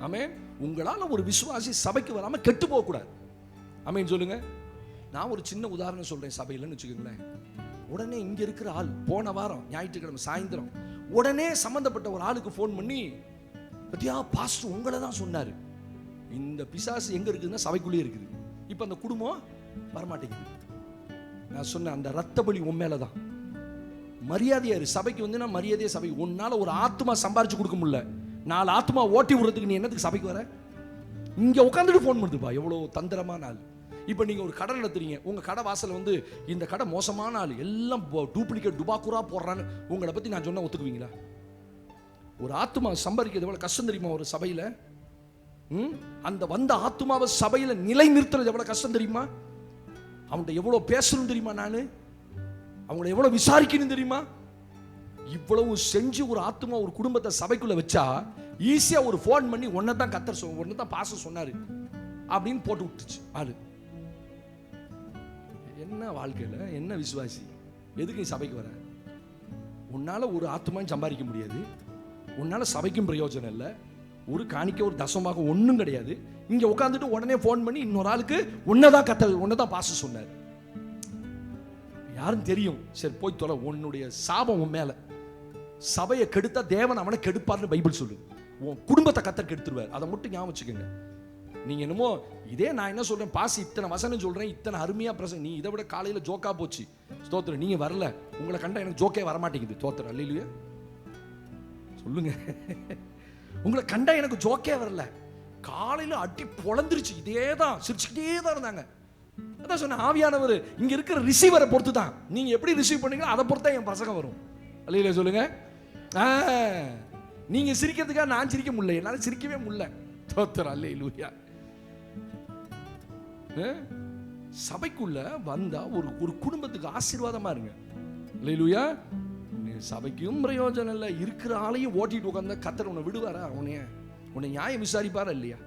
ஆமென். உங்களால ஒரு விசுவாசி சபைக்கு வராம கெட்டு போக கூடாது. ஆமென் சொல்லுங்க. நான் ஒரு சின்ன உதாரணம் சொல்றேன். சபையிலன்னு வச்சுக்கோங்களேன், உடனே இங்க இருக்கிற ஆள் போன வாரம் ஞாயிற்றுக்கிழமை சாயந்தரம் உடனே சம்பந்தப்பட்ட ஒரு ஆளுக்கு போன் பண்ணி, பத்தியா பாஸ்டர் உங்களை தான் சொன்னாரு. இந்த பிசாசு எங்க இருக்குதுன்னா சபைக்குள்ளே இருக்குது. இப்ப அந்த குடும்பம் வரமாட்டேங்குது. நான் சொன்னேன், அந்த ரத்த பலி உன் மேலதான். மரியாதையா இரு. சபைக்கு வந்து நான் மரியாதையா சபை. உன்னால ஒரு ஆத்மா சம்பாரிச்சு கொடுக்க முடியல, 4 ஆத்மா ஓட்டி விடுறதுக்கு நீ என்னத்துக்கு சபைக்கு வர? இங்க உட்காந்துட்டு போன் பண்ணுதுப்பா. எவ்வளவு தந்திரமான ஆள். இப்ப நீங்க ஒரு கடை நடத்துறீங்க, உங்க கடை வாசல் வந்து இந்த கடை மோசமான ஆள், எல்லாம் டூப்ளிகேட் டுபாக்குரா போடுறான்னு உங்களை பத்தி நான் சொன்ன ஒத்துக்குவீங்களா? ஒரு ஆத்மா சம்பாதிக்கிறது எவ்வளவு கஷ்டம் தெரியுமா? ஒரு சபையில அந்த வந்த ஆத்மாவை சபையில நிலை நிறுத்துறது எவ்வளவு கஷ்டம் தெரியுமா? அவன்கிட்ட எவ்வளவு பேசணும் தெரியுமா? நானு அவங்களை எவ்வளவு விசாரிக்கணும் தெரியுமா? இவ்வளவு செஞ்சு ஒரு ஆத்மா ஒரு குடும்பத்தை சபைக்குள்ள வச்சா ஈஸியா ஒரு போன் பண்ணி ஒன்னதான் கத்தர் ஒன்னதான் பாச சொன்னாரு அப்படின்னு போட்டு விட்டுச்சு ஆளு. என்ன வாழ்க்கையில என்ன விசுவாசி? எதுக்கு நீ சபைக்கு வர? உன்னால ஒரு ஆத்மாவும் சம்பாதிக்க முடியாது, உன்னால சபைக்கும் பிரயோஜனம் இல்லை, ஒரு காணிக்க ஒரு தசமாக ஒன்றும் கிடையாது. இங்க உட்காந்துட்டு உடனே போன் பண்ணி இன்னொரு ஆளுக்கு ஒன்னதான் கத்தல் ஒன்னதான் பாச சொன்னார். யாரும் தெரியும், சரி போய் தொலை, உன்னுடைய சாபம் உன் மேல. சபையை கெடுத்தா தேவன் அவனை கெடுப்பார்னு பைபிள் சொல்லு. உன் குடும்பத்தை கத்தர் கெடுத்துருவார். அதை மட்டும் ஞாபகம் வச்சுக்கோங்க. நீங்க என்னமோ இதே நான் என்ன சொல்றேன், பாசி இத்தனை வசனம் சொல்றேன், இத்தனை அருமையா பிரசங்க, நீ இதை விட காலையில ஜோக்கா போச்சு. ஸ்தோத்திரம். நீங்க வரல, உங்களை கண்டா எனக்கு ஜோக்கே வரமாட்டேங்குது. ஸ்தோத்திரம். அல்லேலூயா சொல்லுங்க. உங்களை கண்டா எனக்கு ஜோக்கே வரல. காலையில அடி பொளந்துருச்சு. இதேதான் சிரிச்சுக்கிட்டே தான் இருந்தாங்க. அதான் சொன்ன, ஆவியானவர் இங்க இருக்கிற ரிசீவரை பொறுத்து தான். நீங்க எப்படி ரிசீவ் பண்ணீங்களோ அதை பொறுத்து தான் என் பிரசங்கம் வரும். அல்லேலூயா சொல்லுங்க. நீங்க சிரிக்கிறதுக்காக நான் சிரிக்க முடியல, என்னால சிரிக்கவே முடியல. ஸ்தோத்திரம். அல்லேலூயா. சபைக்குள்ள வந்தா ஒரு குடும்பத்துக்கு ஆசீர்வாதமா இருங்க. அல்லேலூயா. சபைக்கும் பிரயோஜனம் இல்லை, இருக்கிற ஆளையும் ஓட்டிட்டு உட்கார்ந்தா கத்தர் உன்னை விடுவாரா? உன்னை நியாயம் விசாரிப்பாரா இல்லையா?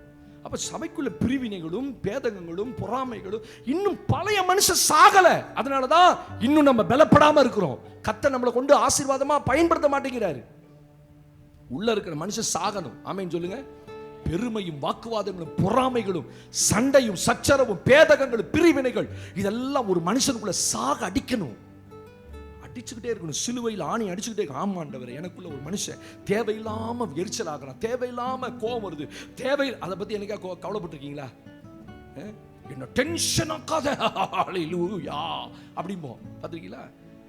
அப்ப சபைக்குள்ள பிரிவினைகளும் பேதகங்களும் பொறாமைகளும் இன்னும் பழைய மனுஷன் சாகல. அதனாலதான் இன்னும் நம்ம பலப்படாம இருக்கிறோம். கத்தர் நம்மளை கொண்டு ஆசீர்வாதமா பயன்படுத்த மாட்டேங்கிறாரு. உள்ள இருக்கிற மனுஷன் சாகணும். ஆமென் சொல்லுங்க. பெருமையும் வாக்குவாதங்களும் பொறாமைகளும் சண்டையும் சச்சரவும் பேதகங்களும் பிரிவினைகள் இதெல்லாம் ஒரு மனுஷனுக்குள்ள சாக அடிக்கணும். அடிச்சுக்கிட்டே இருக்கணும். சிலுவையில் ஆணி அடிச்சுக்கிட்டே இருக்கு. ஆமாண்டவர், எனக்குள்ள ஒரு மனுஷன் தேவையில்லாம எரிச்சல் ஆகலாம், தேவையில்லாம கோபம் வருது, தேவை. அதை பத்தி என்னைக்கா கவலைப்பட்டிருக்கீங்களா? என்ன டென்ஷன் ஆக்காத அப்படிம்போம், பார்த்துருக்கீங்களா?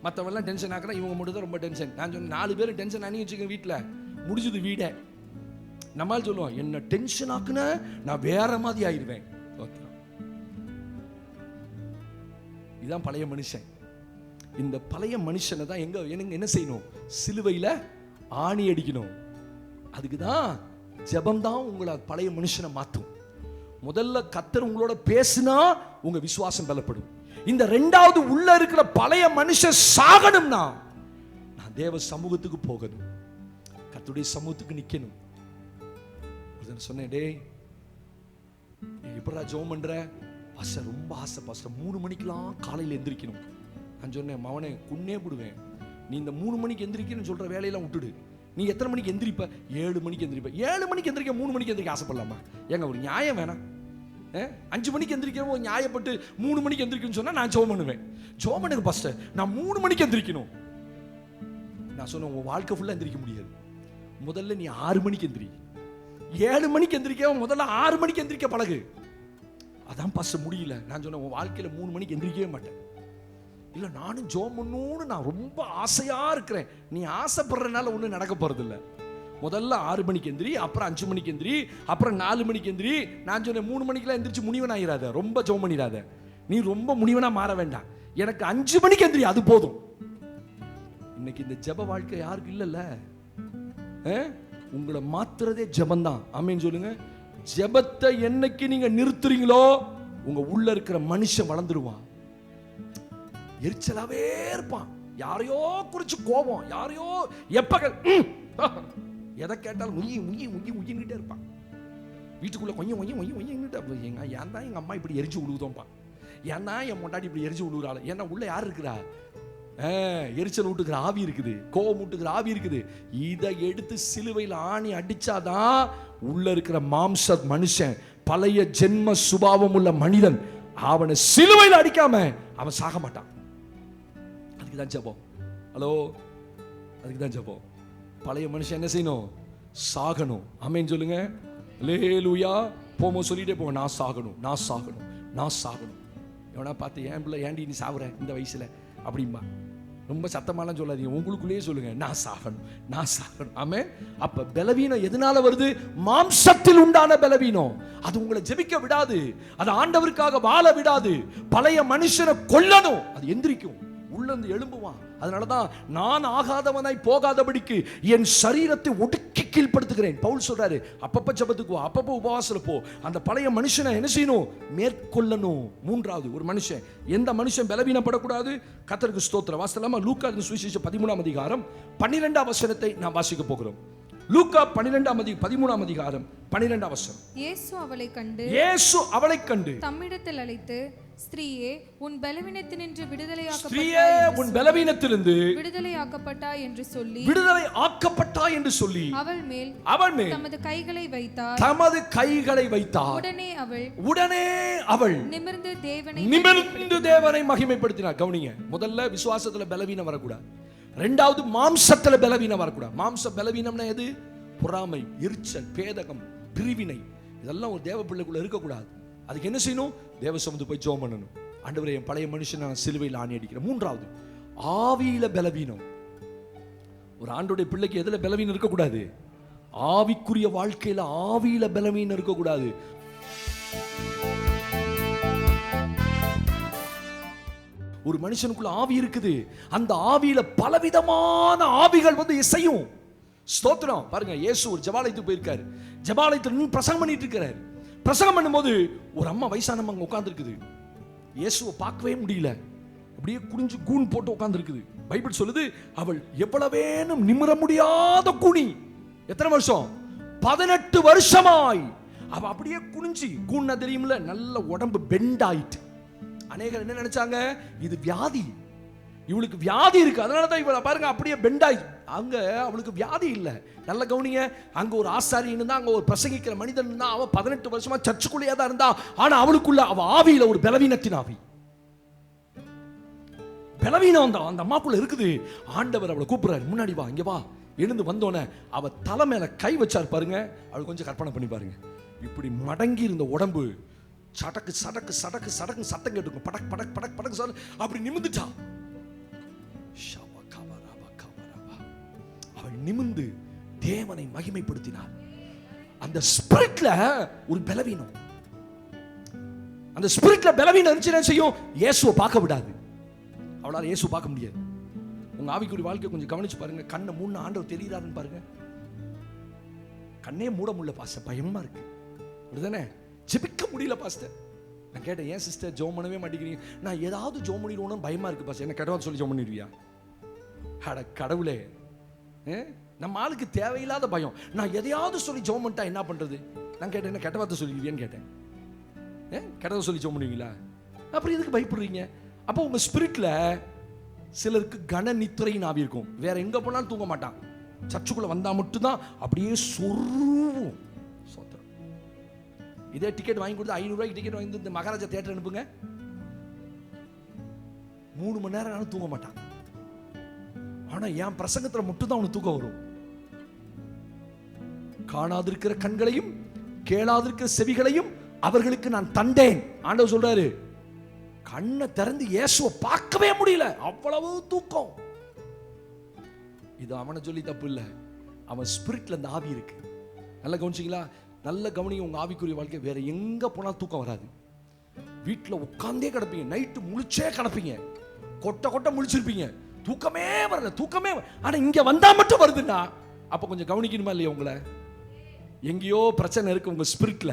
மற்றவெல்லாம் டென்ஷன் ஆக்குறா, இவங்க மட்டும் தான் ரொம்ப டென்ஷன். நான் சொன்னேன், 4 பேரும் டென்ஷன் அணி வச்சுக்க வீட்டில் முடிஞ்சது வீடே. நம்மால் சொல்லுவோம், என்ன டென்ஷன் ஆக்குன நான் வேற மாதிரி ஆயிடுவேன். இதுதான் பழைய மனுஷன். இந்த பழைய மனுஷனை தான் என்ன செய்யணும்? சிலுவையில் ஆணி அடிக்கணும். அதுக்கு தான் ஜெபம் தான் உங்களை பழைய மனுஷனை மாற்றும். முதல்ல கர்த்தர் உங்களோட பேசினா உங்க விசுவாசம் பலப்படும். இந்த 2வது உள்ள இருக்கிற பழைய மனுஷன் சாகணும்னா நான் தேவ சமூகத்துக்கு போகணும், கர்த்தருடைய சமூகத்துக்கு நிக்கணும். ஒருத்தன் சொன்னேன், டேய் எப்படா ஜெபம் பண்ற? பாஸ்டர் ரொம்ப ஆசை பாஸ்டர், 3 மணிக்கெல்லாம் காலையில் எந்திரிக்கணும். நான் சொன்னேன், மவனே குன்னே போடுவேன், நீ இந்த 3 மணிக்கு எந்திரிக்கணும்னு சொல்ற வேலையெல்லாம் விட்டுடு. நீ எத்தனை மணிக்கு எந்திரிப்ப? 7 மணிக்கு எந்திரிப்ப. 7 மணிக்கு எந்திரிக்க 3 மணிக்கு எந்திரிக்க ஆசைப்படலாமா? ஏங்க ஒரு நியாயம் வேணாம். 5 மணிக்கு எந்திரிக்கிறோம் நியாயப்பட்டு 3 மணிக்கு எந்திரிக்கணும்னு சொன்னா நான் ஜெபம் பண்ணுவேன். ஜெபம் பண்ணுங்க பாஸ்டர், நான் 3 மணிக்கு எந்திரிக்கணும். நான் சொன்னேன், உன் வாழ்க்கை ஃபுல்லா எந்திரிக்க முடியாது. முதல்ல நீ 6 மணிக்கு எந்திரி. 7 மணிக்கு எந்திரிக்க முதல்ல 6 மணிக்கு எந்திரிக்க பழகு. அதான் பாஸ்டர் முடியல. நான் சொன்னேன், உன் வாழ்க்கையில 3 மணிக்கு எந்திரிக்கவே மாட்டேன். இல்ல நானும் ஜெபம் பண்ணணும்னு நான் ரொம்ப ஆசையா இருக்கிறேன். நீ ஆசைப்படுறதுனால ஒன்றும் நடக்க போறது இல்லை. முதல்ல 6 மணிக்கு எந்திரி, அப்புறம் 5 மணிக்கு எந்திரி, அப்புறம் 4 மணிக்கு எந்திரி. நான் சொன்னேன், 3 மணிக்கெல்லாம் எந்திரிச்சு முனிவன் ஆயிராத, ரொம்ப ஜெபம் பண்ணிடாத. நீ ரொம்ப முனிவனா மாற வேண்டாம், எனக்கு 5 மணிக்கு எந்திரி, அது போதும். இன்னைக்கு இந்த ஜெப வாழ்க்கை யாருக்கு இல்லைல்ல? உங்களை மாத்துறதே ஜெபந்தான். ஆமென் சொல்லுங்க. ஜெபத்தை என்னைக்கு நீங்க நிறுத்துறீங்களோ உங்க உள்ள இருக்கிற மனுஷன் வளர்ந்துருவான். எரிச்சலாவே இருப்பான், யாரையோ குறிச்சு கோபம், யாரையோ எப்பகள் எதை கேட்டாலும் முயி முயி முயி முயின்கிட்டே இருப்பான். வீட்டுக்குள்ள கொஞ்சம் கொஞ்சம் கொஞ்சம் கொஞ்சம் எங்க ஏன் தான் எங்க அம்மா இப்படி எரிஞ்சு விழுவுதோம்பா, ஏன் தான் என் முன்னாடி இப்படி எரிஞ்சு விழுவுறாள், ஏன்னா உள்ள யார் இருக்கிறா? எரிச்சல் ஊட்டுக்கிற ஆவி இருக்குது, கோபம் ஊட்டுக்கிற ஆவி இருக்குது. இதை எடுத்து சிலுவையில் ஆணி அடிச்சாதான் உள்ள இருக்கிற மாம்ச மனுஷன், பழைய ஜென்ம சுபாவம் உள்ள மனிதன், அவனை சிலுவையில் அடிக்காம அவன் சாக மாட்டான். அதுக்கு தான் ஜெபம். ஹலோ, அதுக்கு தான் ஜெபம். பழைய மனுஷன் என்ன செய்யணும்? சாகணும். ஆமென் சொல்லுங்க. அல்லேலூயா. போமோ சொல்லிட்டே போங்க, நான் சாகணும், நான் சாகணும், நான் சாகணும். எவனா பார்த்து, ஏன் பிள்ளை ஏண்டி நீ சாகுற இந்த வயசுல அப்படிம்பா. ரொம்ப சத்தமாலாம் சொல்லாதீங்க, உங்களுக்குள்ளேயே சொல்லுங்க, நான் சாகணும், நான் சாகணும். ஆமென். அப்ப பலவீனம் எதனால வருது? மாம்சத்தில் உண்டான பலவீனம். அது உங்களை ஜெபிக்க விடாது, அது ஆண்டவருக்காக வாழ விடாது. பழைய மனுஷனை கொல்லணும், அது எந்திரிக்கும், உள்ளந்து எழும்புவான். அதனாலதான் நான் ஆகாதவனாய் போகாதபடிக்கு என் சரீரத்தை ஒடுக்கி கீழ்ப்படுத்துகிறேன். பவுல் சொல்றாரு, அப்பப்ப ஜெபத்துக்கு போ, அப்பப்ப உபவாசத்துல போ. அந்த பழைய மனுஷனை என்ன செய்யணும்? மேற்கொள்ளணும். மூன்றாவது, ஒரு மனுஷன், எந்த மனுஷன் பலவீனப்படக்கூடாது? கர்த்தருக்கு ஸ்தோத்திரம். வாசிக்கலாமா? லூக்கா சுவிசேஷம் 13ஆம் அதிகாரம் 12ஆம் வசனத்தை நாம் வாசிக்க போகிறோம். லூக்கா 13ஆம் அதிகாரம் 12ஆம் வசனம். இயேசு அவளை கண்டு தம்மிடத்தில் அழைத்து, ஸ்திரீயே, உன் பலவீனத்தினின்று விடுதலையாக்கப்பட்டாய் என்று சொல்லி அவள் மேல் தமது கைகளை வைத்தார். உடனே அவள் நிமிர்ந்து தேவனை மகிமைப்படுத்தினார். கவனிங்க, முதல்ல விசுவாசத்துல பலவீனம் வரக்கூடாது. ரெண்டாவது, மாம்சத்துல பலவீனம் வரக்கூடாது. மாம்ச பலவீனம்னா எது? பொறாமை, எரிச்சல், பேதகம், பிரிவினை, இதெல்லாம் ஒரு தேவ பிள்ளைக்குள்ள இருக்கக்கூடாது. அதுக்கு என்ன செய்யணும்? தேவ சமூகத்துக்கு போய் ஜெபம் பண்ணணும். ஆண்டவரே, என் பழைய மனுஷனை நான் சிலுவையில் ஆணி அடிக்கிறேன். மூன்றாவது, ஆவியில பலவீனம். ஒரு ஆண்டோடைய பிள்ளைக்கு எதுல பலவீனம் இருக்கக்கூடாது? ஆவிக்குரிய வாழ்க்கையில ஆவியில பலவீனம் இருக்கக்கூடாது. ஒரு மனுஷனுக்குள்ள ஆவி இருக்குது, அந்த ஆவியில பலவிதமான ஆவிகள் வந்து இசையும். ஸ்தோத்திரம். பாருங்க, இயேசு ஒரு ஜெபாலயத்துக்கு போயிருக்காரு. ஜெபாலயத்துல நின்னு பிரசங்கம் பண்ணிட்டு இருக்காரு. பிரசங்கம் பண்ணும்போது ஒரு அம்மா, வயசானம்மா அங்க உட்கார்ந்து இருக்குது. இயேசுவை பார்க்கவே முடியல, அப்படியே குனிஞ்சு கூன் போட்டு உட்கார்ந்து இருக்குது. பைபிள் சொல்லுது, அவள் எவ்வளவேனும் நிமிர முடியாத கூனி. எத்தனை வருஷம்? 18 வருஷமாய் அவ அப்படியே குனிஞ்சு, கூன்னா தெரியும்ல, நல்ல உடம்பு பெண்ட் ஆயிட்டு. அநேகர் என்ன நினைச்சாங்க? இது வியாதி, இவளுக்கு வியாதி இருக்கு, அதனாலதான் இவளை பாருங்க அப்படியே பெண்டாய். அங்க அவளுக்கு வியாதி இல்ல. நல்ல கவனிங்க, அங்க ஒரு ஆசாரியன் இருந்தா, அங்க ஒரு பிரசங்கிக்கிற மனிதன் இருந்தா. அவ 18 வருஷமா சர்ச்சுக்குள்ளேயே தான் இருந்தா. ஆனா அவளுக்குள்ள அவ ஆவியில ஒரு பலவீனத்தின் ஆவி, பலவீனம் அந்த அம்மாக்குள்ள இருக்குது. ஆண்டவர் அவளை கூப்பிடுறாரு, முன்னாடி வா, இங்க வா. எழுந்து வந்தோன்னே அவ தலை மேல கை வச்சார். பாருங்க, அவள் கொஞ்சம் கற்பனை பண்ணி பாருங்க. இப்படி மடங்கி இருந்த உடம்பு சடக்கு சடக்கு சடக்கு சடக்கு சத்தம் கேட்டுக்கும். படக் படக் படக் படக் அப்படி நிமிந்துட்டா. அவள் நிமிந்து தேவனை மகிமைப்படுத்தினார். அந்த ஸ்பிரிட்ல ஒரு பலவீனம், அந்த ஸ்பிரிட்ல பலவீனம் இருந்துச்சு, என்ன செய்யும்? இயேசுவை பார்க்க விடாது. அவளால இயேசு பார்க்க முடியாது. உங்க ஆவிக்குரிய வாழ்க்கை கொஞ்சம் கவனிச்சு பாருங்க. கண்ணை மூணு ஆண்டவர் தெரியுறாருன்னு பாருங்க. கண்ணே மூட முடியல பாஸ்டர், பயமா இருக்கு. அப்படிதானே? ஜெபிக்க முடியல பாஸ்டர். நான் கேட்டேன், ஏன் சிஸ்டர் ஜெபம் பண்ணவே மாட்டேங்கிறீங்க? நான் ஏதாவது ஜெபம் பண்ணிடுவோன்னு பயமா இருக்கு பாஸ்டர். என்ன கடவுள் சொல்லி ஜெபம் பண்ணிடுவியா? அட கடவுளே, நம்ம ஆளுக்கு தேவையில்லாத பயம். நான் எதையாவது சொல்லி ஜெபம் பண்ணிட்டா என்ன பண்றது? நான் கேட்டேன், என்ன கெட்ட வார்த்தை சொல்லிடுவியான்னு கேட்டேன். கெட்டதை சொல்லி சொல்ல முடியுங்களா? அப்புறம் எதுக்கு பயப்படுறீங்க? அப்போ உங்க ஸ்பிரிட்ல சிலருக்கு கன நித்திரையின் ஆவி இருக்கும். வேற எங்க போனாலும் தூங்க மாட்டான், சர்ச்சுக்குள்ள வந்தா மட்டும்தான் அப்படியே சொருவும். இதே டிக்கெட் வாங்கி கொடுத்து 500 ரூபாய்க்கு டிக்கெட் வாங்கி இந்த மகாராஜா தியேட்டர் அனுப்புங்க, 3 மணி நேரம் தூங்க மாட்டான். ஆனா என் பிரசங்கத்துல மட்டும்தான் அவனுக்கு தூக்கம் வரும். காணாதிருக்கிற கண்களையும் கேளாதிருக்கிற செவிகளையும் அவர்களுக்கு நான் தந்தேன். ஆண்டவர் சொல்றாரு, கண்ணை திறந்து இயேசுவை பார்க்கவே முடியல, அவ்வளவு தூக்கம். இது அவனை சொல்லி தப்பு இல்லை, அவன் ஸ்பிரிட்ல அந்த ஆவி இருக்கு. நல்லா கவனிச்சிங்களா? நல்ல கவனிங்க. உங்க ஆவிக்குரிய வாழ்க்கை வேற எங்க போனாலும் தூக்கம் வராது. வீட்டில் உட்கார்ந்தே கிடப்பீங்க, நைட்டு முழிச்சே கிடப்பீங்க, கொட்ட கொட்ட முழிச்சிருப்பீங்க, தூக்கமே வரல, தூக்கமே. ஆனா இங்க வந்தா மட்டும் வருதுன்னா அப்ப கொஞ்சம் கவனிக்கணுமா இல்லையா? உங்களை எங்கேயோ பிரச்சனை இருக்கு உங்க ஸ்பிரிட்ல.